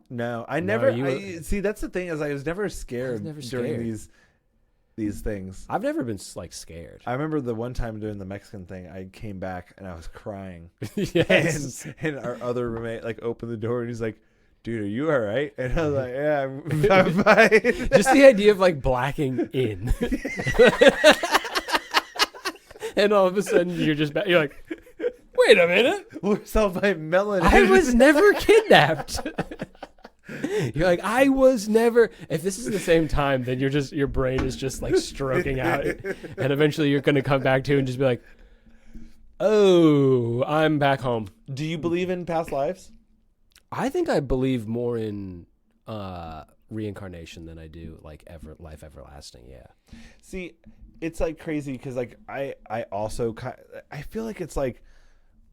No, I No, never. you were- See, that's the thing, is I was never scared, never during scared. these things. I've never been like scared. I remember the one time doing the Mexican thing, I came back and I was crying. Yes. And our other roommate like opened the door and he's like, dude, are you all right? And I was like, yeah, I'm fine. Just the idea of like blacking in. And all of a sudden you're like, wait a minute. Where's all my melanin? I was never kidnapped. You're like, I was never. If this is the same time, then your brain is just like stroking out, and eventually you're gonna come back to and just be like, oh, I'm back home. Do you believe in past lives? I think I believe more in reincarnation than I do like life everlasting. Yeah. See, it's like crazy because like I also I feel like it's like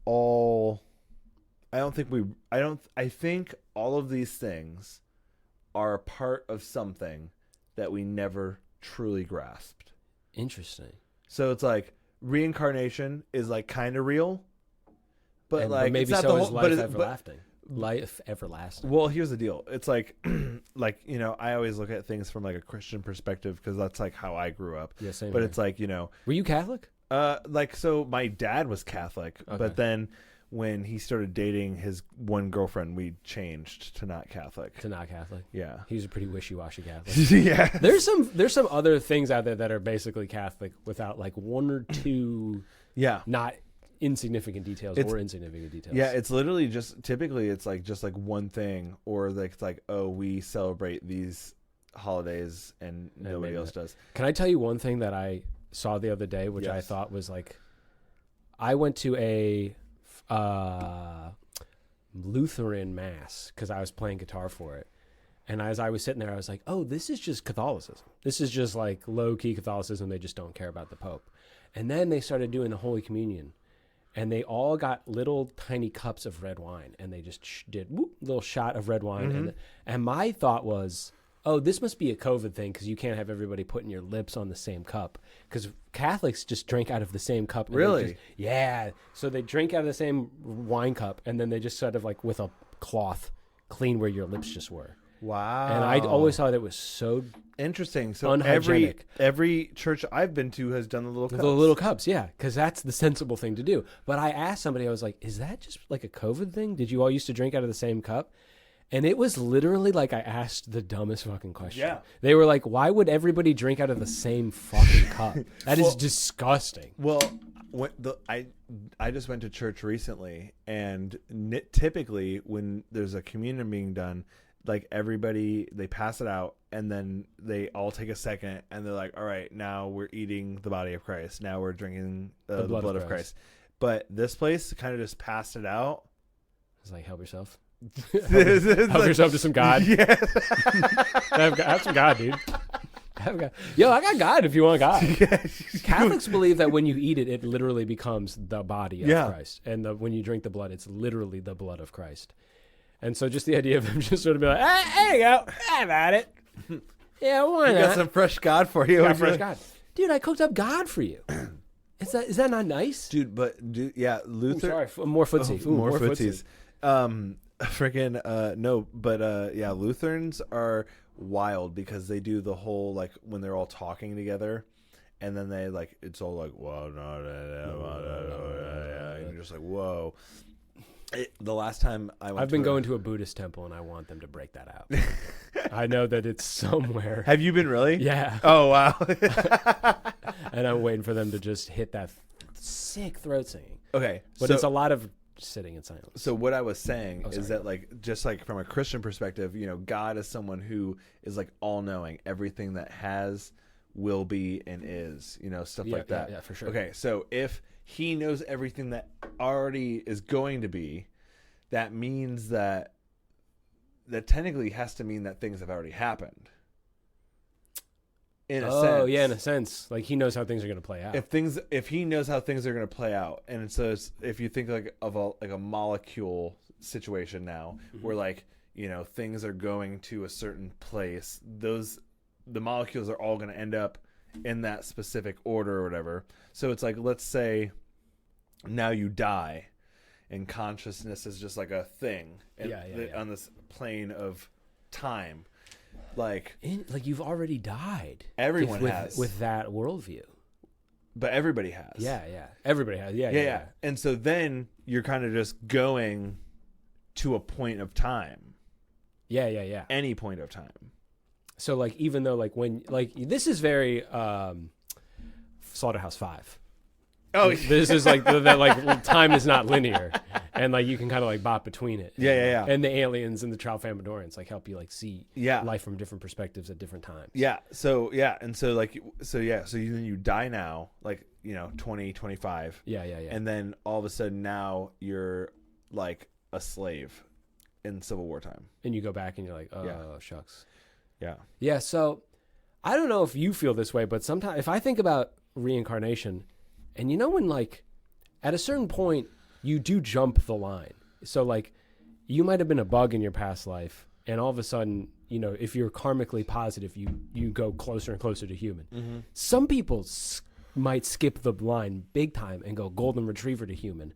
all. I think all of these things are a part of something that we never truly grasped. Interesting. So it's like reincarnation is like kind of real, but like maybe it's not so the is whole, life but everlasting. Life everlasting. Well, here's the deal. It's like, like, you know, I always look at things from like a Christian perspective because that's like how I grew up. Yeah, same but here. it's like, you know, Were you Catholic? like, so my dad was Catholic, Okay. but then when he started dating his one girlfriend, we changed to not Catholic. To not Catholic. Yeah. He was a pretty wishy-washy Catholic. Yeah. There's some other things out there that are basically Catholic without like one or two Yeah. not insignificant details or insignificant details. Yeah, it's literally just typically it's like just like one thing, or like it's like, oh, we celebrate these holidays and nobody else does. Can I tell you one thing that I saw the other day, which I Yes. thought was like, I went to a Lutheran mass because I was playing guitar for it. And as I was sitting there, I was like, oh, this is just Catholicism. This is just like low-key Catholicism. They just don't care about the Pope. And then they started doing the Holy Communion. And they all got little tiny cups of red wine. And they just did a little shot of red wine. Mm-hmm. And my thought was, oh, this must be a COVID thing because you can't have everybody putting your lips on the same cup. Because Catholics just drink out of the same cup. And Really? Yeah. So they drink out of the same wine cup. And then they just sort of like with a cloth clean where your lips just were. Wow. And I always thought it was so interesting. So unhygienic. every church I've been to has done the little cups. The little cups, yeah, because that's the sensible thing to do. But I asked somebody, I was like, is that just like a COVID thing? Did you all used to drink out of the same cup? And it was literally like I asked the dumbest fucking question. Yeah. They were like, why would everybody drink out of the same fucking cup? That is disgusting. Well, I just went to church recently, and typically when there's a communion being done, like everybody, they pass it out, and then they all take a second, and they're like, all right, now we're eating the body of Christ. Now we're drinking the blood of Christ. But this place kind of just passed it out. It's like, help yourself. Help yourself to some God. Yeah. have some God, dude. Have God. Yo, I got God if you want God. Catholics believe that when you eat it, it literally becomes the body of Christ. And when you drink the blood, it's literally the blood of Christ. And so just the idea of them just sort of be like, there you go. Have at it. Yeah, why not? Got some fresh God for you. Got fresh God. Dude, I cooked up God for you. Is that not nice? Dude, yeah, Luther. Ooh, sorry, more footsie. More footsies. Freaking no, but yeah, Lutherans are wild because they do the whole like when they're all talking together, and then they like it's all like whoa, and you're just like whoa. The last time I've been going to a Buddhist temple, and I want them to break that out. I know that it's somewhere. Have you been really? Yeah. Oh wow. And I'm waiting for them to just hit that sick throat singing. Okay, but it's a lot of sitting in silence. So what I was saying is that like just like from a Christian perspective, you know, God is someone who is like all knowing, everything that has, will be, and is, you know, stuff like that. Yeah, for sure. Okay, so if he knows everything that already is going to be, that means that technically has to mean that things have already happened. In a sense. Oh, yeah, in a sense. Like he knows how things are going to play out. If he knows how things are going to play out, and so if you think like of a molecule situation now, where like, you know, things are going to a certain place, the molecules are all going to end up in that specific order or whatever. So it's like, let's say now you die and consciousness is just like a thing on this plane of time. Like you've already died. Everyone has. With that worldview. But everybody has. Yeah. Everybody has. Yeah. And so then you're kind of just going to a point of time. Yeah. Any point of time. So like, even though like when like this is very Slaughterhouse-5. Oh, This is like that like time is not linear, and like you can kind of like bop between it. Yeah. And the aliens and the Tralfamadorians like help you like see Yeah. life from different perspectives at different times. Yeah. So you die now, like 20, 25. Yeah. And then all of a sudden now you're like a slave in Civil War time. And you go back and you're like, oh Yeah. shucks. Yeah. Yeah. So I don't know if you feel this way, but sometimes if I think about reincarnation, and when like at a certain point you do jump the line. So like you might have been a bug in your past life, and all of a sudden, if you're karmically positive, you go closer and closer to human. Mm-hmm. Some people might skip the line big time and go golden retriever to human.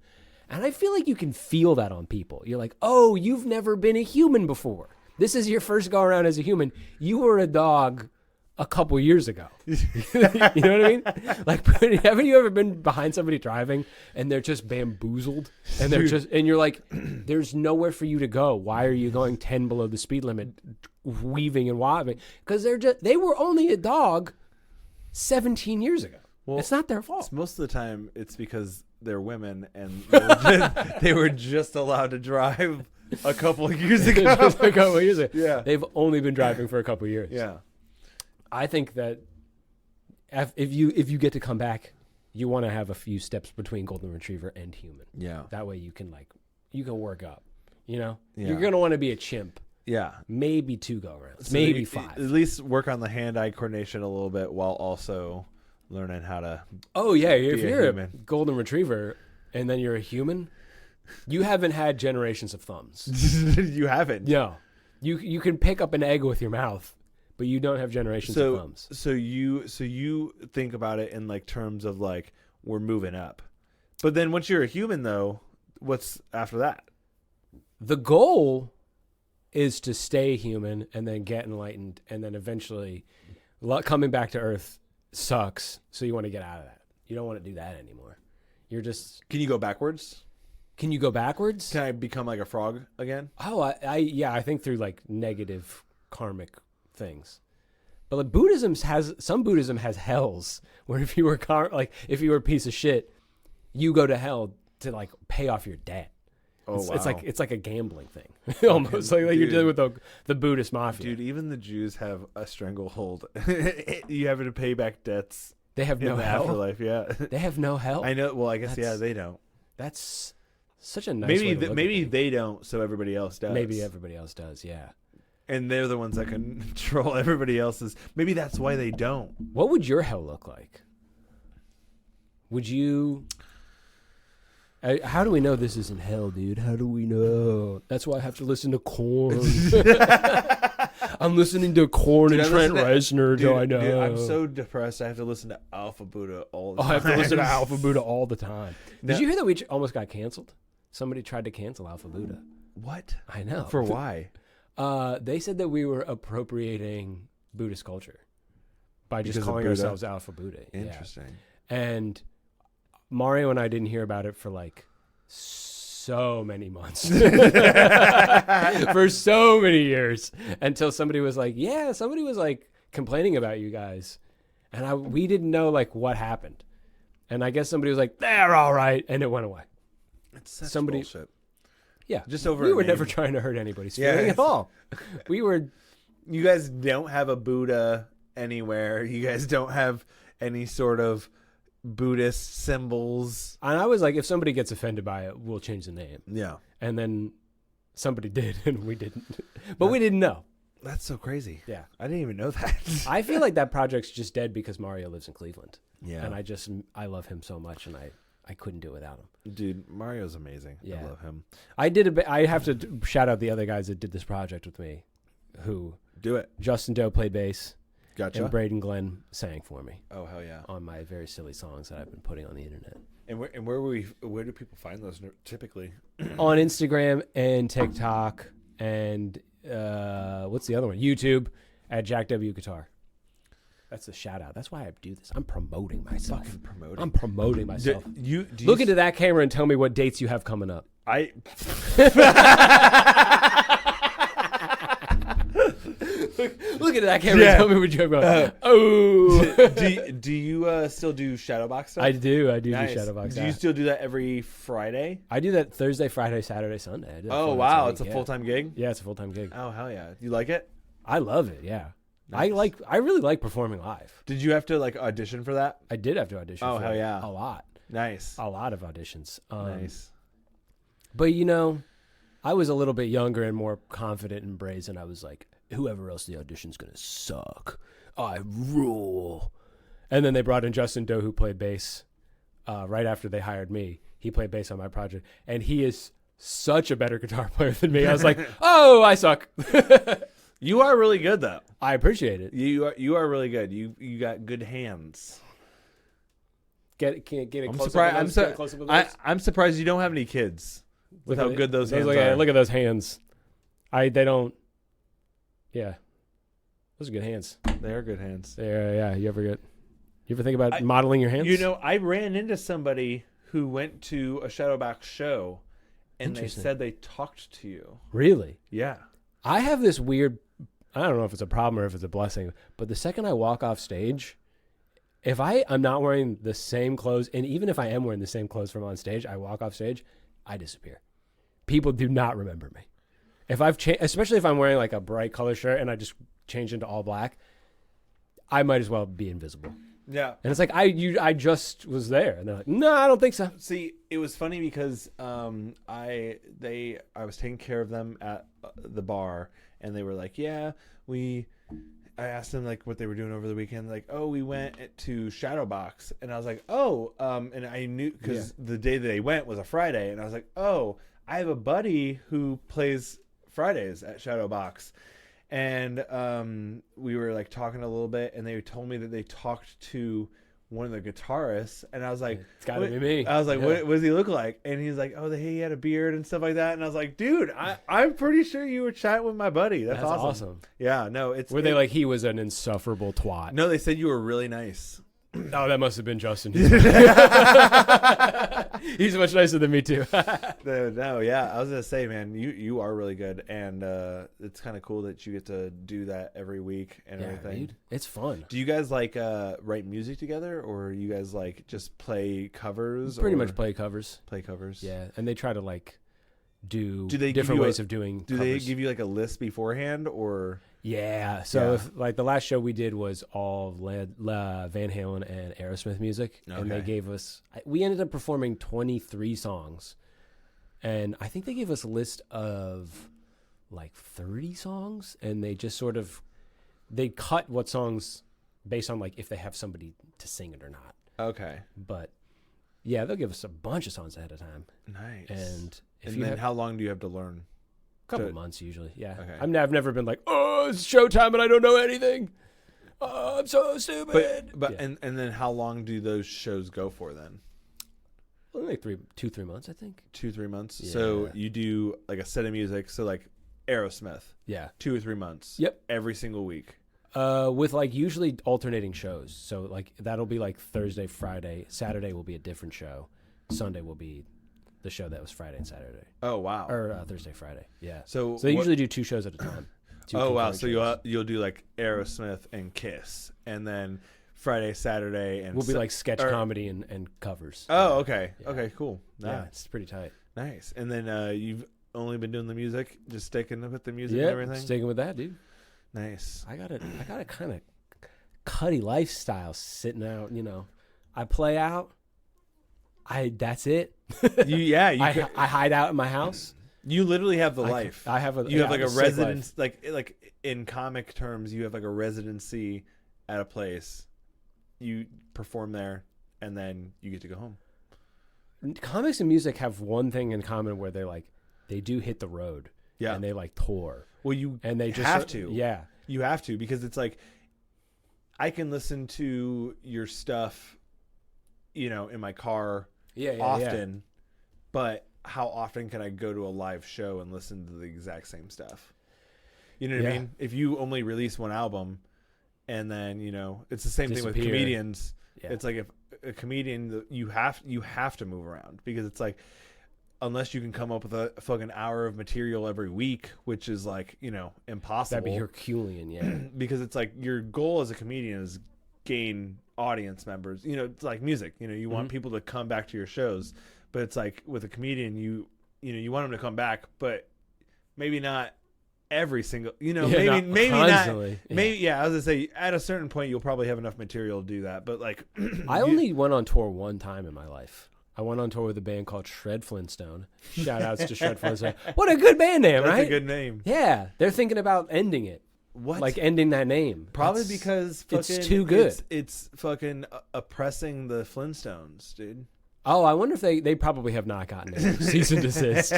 And I feel like you can feel that on people. You're like, oh, you've never been a human before. This is your first go around as a human. You were a dog a couple years ago. You know what I mean? Like, haven't you ever been behind somebody driving and they're just bamboozled and you're like, there's nowhere for you to go. Why are you going 10 below the speed limit, weaving and wobbling? Because they were only a dog 17 years ago. Well, it's not their fault. Most of the time it's because they're women and they were just allowed to drive a couple of years ago. Just a couple of years ago. Yeah. They've only been driving for a couple of years. Yeah. I think that if you get to come back, you want to have a few steps between golden retriever and human. Yeah. That way you can work up. Yeah. You're gonna want to be a chimp. Yeah. Maybe 2 go-rounds. So maybe 5. At least work on the hand-eye coordination a little bit while also learning how to. Oh yeah, if a you're human. a golden retriever and then you're a human, you haven't had generations of thumbs. You haven't. No, you can pick up an egg with your mouth, but you don't have generations of thumbs. So you think about it in like terms of like we're moving up, but then once you're a human though, what's after that? The goal is to stay human and then get enlightened, and then eventually coming back to Earth sucks. So you want to get out of that. You don't want to do that anymore. You're just. Can you go backwards? Can you go backwards? Can I become like a frog again? Oh, I think through like negative karmic things. But like Buddhism has hells where if you were if you were a piece of shit, you go to hell to like pay off your debt. Oh, wow. It's like a gambling thing. Almost like you're dealing with the Buddhist mafia. Dude, even the Jews have a stranglehold. You having to pay back debts. They have no hell. Afterlife, yeah. They have no hell. I know. Well, I guess they don't. That's such a nice maybe way to look maybe at they don't, so everybody else does. Maybe everybody else does. Yeah. And they're the ones that control everybody else's. Maybe that's why they don't. What would your hell look like? Would you? How do we know this isn't hell, dude? How do we know? That's why I have to listen to Korn. I'm listening to Korn and Trent Reznor. Dude, I know. Dude, I'm so depressed. I have to listen to Alpha Buddha all the time. I have to listen to Alpha Buddha all the time. Did you hear that we almost got canceled? Somebody tried to cancel Alpha Buddha. What? I know. For why? They said that we were appropriating Buddhist culture by just calling ourselves Alpha Buddha. Interesting. Yeah. And Mario and I didn't hear about it for like so many months. For so many years. Until somebody was like, somebody was like complaining about you guys. And we didn't know like what happened. And I guess somebody was like, they're all right. And it went away. It's such bullshit. Yeah. Just over we were never trying to hurt anybody's feeling at all. You guys don't have a Buddha anywhere. You guys don't have any sort of Buddhist symbols. And I was like, if somebody gets offended by it, we'll change the name. Yeah. And then somebody did, and we didn't. But we didn't know. That's so crazy. Yeah. I didn't even know that. I feel like that project's just dead because Mario lives in Cleveland. Yeah. And I love him so much, and I couldn't do it without him. Dude, Mario's amazing. Yeah. I love him. I have to shout out the other guys that did this project with me, who do it. Justin Doe played bass. Gotcha. And Braden Glenn sang for me. Oh, hell yeah. On my very silly songs that I've been putting on the internet. And where do people find those typically? On Instagram and TikTok and what's the other one? YouTube at Jack W Guitar. That's a shout out. That's why I do this. I'm promoting myself. Fucking promoting. I'm promoting myself. Look into that camera and tell me what dates you have coming up. Look at that camera. Yeah. Tell me what you're going. Oh. do you still do Shadowbox stuff? I do Nice. do Shadowbox. Do you still do that every Friday? I do that Thursday, Friday, Saturday, Sunday. I do that Oh 4 nights wow, week, it's a yeah. full-time gig. Yeah, it's a full-time gig. Oh hell yeah, you like it? I love it. Yeah, Nice. I really like performing live. Did you have to like audition for that? I did have to audition. Oh, for hell it yeah. a lot of auditions. Nice. But I was a little bit younger and more confident and brazen. I was like, whoever else the audition's gonna suck. I rule. And then they brought in Justin Doe, who played bass right after they hired me. He played bass on my project, and he is such a better guitar player than me. I was like, oh, I suck. You are really good though. I appreciate it. You are really good. You got good hands. Get it. I'm close surprised. up with those. I'm surprised you don't have any kids. With how good those hands are. Look at those hands. They don't. Yeah, those are good hands. They are good hands. Yeah. You ever think about modeling your hands? I ran into somebody who went to a Shadowbox show, and they said they talked to you. Really? Yeah. I have this weird. I don't know if it's a problem or if it's a blessing, but the second I walk off stage, if I'm not wearing the same clothes, and even if I am wearing the same clothes from on stage, I walk off stage, I disappear. People do not remember me. If I've changed, especially if I'm wearing like a bright color shirt and I just change into all black, I might as well be invisible. Yeah. And it's like I just was there, and they're like, no, I don't think so. See, it was funny because I was taking care of them at the bar, and they were like, yeah, I asked them like what they were doing over the weekend. Like, oh, we went to Shadowbox, and I was like, oh, and I knew because the day that they went was a Friday, and I was like, oh, I have a buddy who plays Fridays at Shadowbox, and we were like talking a little bit, and they told me that they talked to one of the guitarists, and I was like, it's gotta be me. I was like, what does he look like? And he's like, oh, he had a beard and stuff like that. And I was like, dude, I'm pretty sure you were chatting with my buddy. That's awesome. Yeah, no, were they like he was an insufferable twat? No, they said you were really nice. Oh, that must have been Justin. He's much nicer than me too. No, yeah, I was gonna say, man, you are really good, and it's kind of cool that you get to do that every week and everything. Dude, it's fun. Do you guys like write music together, or you guys like just play covers? Pretty much play covers. Play covers. Yeah, and they try to like do they different ways of doing. Do covers. they give you like a list beforehand, or? Yeah. So if like the last show we did was all Van Halen and Aerosmith music, and they gave us. We ended up performing 23 songs, and I think they gave us a list of like 30 songs, and they just sort of they cut what songs based on like if they have somebody to sing it or not. Okay. But yeah, they'll give us a bunch of songs ahead of time. Nice. And how long do you have to learn? Couple months usually, yeah. Okay. I've never been like, oh, it's showtime and I don't know anything. Oh, I'm so stupid. But and then how long do those shows go for then? Like 2-3 months, I think. 2-3 months. Yeah. So you do like a set of music. So like Aerosmith. Yeah. 2 or 3 months. Yep. Every single week. With like usually alternating shows. So like that'll be like Thursday, Friday, Saturday will be a different show. Sunday will be the show that was Friday and Saturday. Oh wow. Or Thursday, Friday. Yeah. So they usually do 2 shows at a time. Oh wow. So you'll do like Aerosmith and Kiss, and then Friday, Saturday, and we'll be like sketch comedy and covers. Oh okay. Yeah. Okay. Cool. Nice. Yeah, it's pretty tight. Nice. And then you've only been doing the music, just sticking with the music and everything. Sticking with that, dude. Nice. I got a kind of cutty lifestyle sitting out. I play out. That's it. I hide out in my house. You literally have the life. I have you have like a residence, life. like in comic terms, you have like a residency at a place. You perform there, and then you get to go home. Comics and music have one thing in common where they do hit the road. Yeah, and they like tour. Well, you and they just have to. Yeah, you have to, because it's like I can listen to your stuff, in my car. Often, but how often can I go to a live show and listen to the exact same stuff? You know what I mean? If you only release one album, and then it's the same thing with comedians. Yeah. It's like if a comedian, you have to move around, because it's like unless you can come up with a fucking hour of material every week, which is like, impossible. That'd be Herculean, yeah. Because it's like your goal as a comedian is gain audience members. It's like music. You want people to come back to your shows, but it's like with a comedian, you want them to come back, but maybe not every single. Maybe constantly. not. Maybe yeah. I was gonna say at a certain point you'll probably have enough material to do that, but like I only went on tour one time in my life. I went on tour with a band called Shred Flintstone. Shout outs to Shred Flintstone. What a good band name, That's right? a good name. Yeah, they're thinking about ending it. What? Like ending that name. Probably because it's fucking, too good. It's fucking oppressing the Flintstones, dude. Oh, I wonder if they probably have not gotten it. Cease and desist.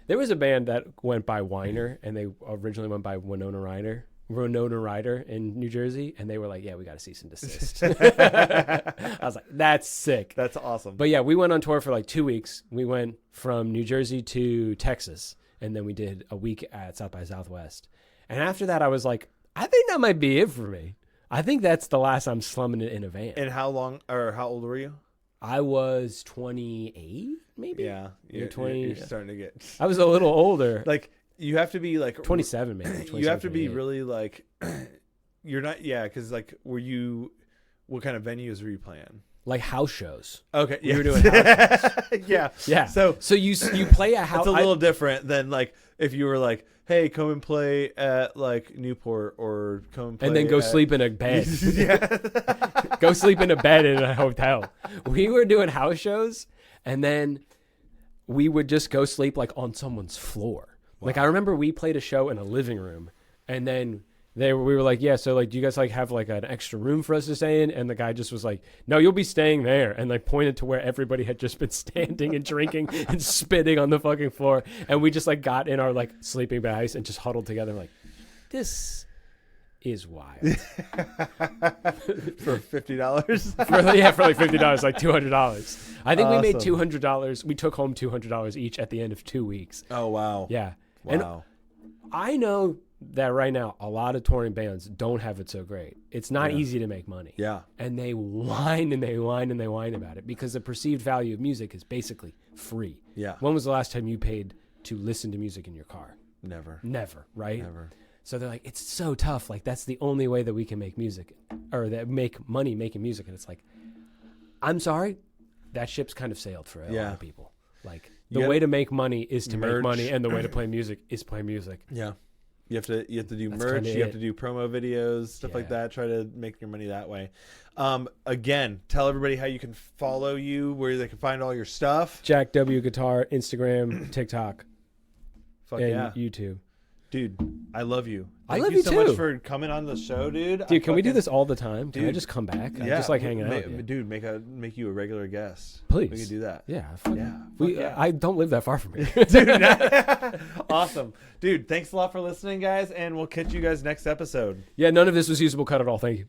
There was a band that went by Weiner, and they originally went by Winona Ryder in New Jersey, and they were like, yeah, we got to cease and desist. I was like, that's sick. That's awesome. But yeah, we went on tour for like 2 weeks. We went from New Jersey to Texas, and then we did a week at South by Southwest. And after that, I was like, I think that might be it for me. I think that's the last I'm slumming it in a van. And how old were you? I was 28, maybe? Yeah. You're 20. You're starting to get... I was a little older. Like, you have to be like... 27, maybe. You have to be really like... You're not... Yeah, because like, what kind of venues were you playing? Like house shows. Okay. Yeah. We were doing house shows. Yeah. Yeah. So you play a house... It's a little different than like, if you were like, hey, come and play at like Newport or come and play and then go sleep in a bed. Yeah. Go sleep in a bed in a hotel. We were doing house shows, and then we would just go sleep like on someone's floor. Wow. Like I remember we played a show in a living room, and then we were like, yeah, so like, do you guys like have like an extra room for us to stay in? And the guy just was like, no, you'll be staying there, and like pointed to where everybody had just been standing and drinking and spitting on the fucking floor, and we just like got in our like sleeping bags and just huddled together like, this is wild. For $50. for like $50, like $200. I think we made Awesome. $200. We took home $200 each at the end of 2 weeks. Oh wow. Yeah. Wow. And I know that right now a lot of touring bands don't have it so great. It's not easy to make money. Yeah. And they whine and they whine and they whine about it because the perceived value of music is basically free. Yeah. When was the last time you paid to listen to music in your car? Never, right? Never. So they're like, it's so tough. Like, that's the only way that we can make music or that make money making music. And it's like, I'm sorry, that ship's kind of sailed for a lot of people. Like, the way to make money is to make money, and the way to play music is play music. Yeah. You have to do That's merch. kinda You have it. to do promo videos, stuff like that. Try to make your money that way. Again, tell everybody how you can follow you, where they can find all your stuff. Jack W. Guitar, Instagram, TikTok, Fuck and yeah. YouTube. Dude, I love you. I Thank love you you so too. much for coming on the show, dude. Dude, can we do this all the time? Can I Dude. just come back? I Yeah, just like hanging out with you. Dude, make you a regular guest. Please. We can do that. Yeah. Yeah. I don't live that far from here. Dude, awesome. Dude, thanks a lot for listening, guys, and we'll catch you guys next episode. Yeah, none of this was usable. Cut it all. Thank you.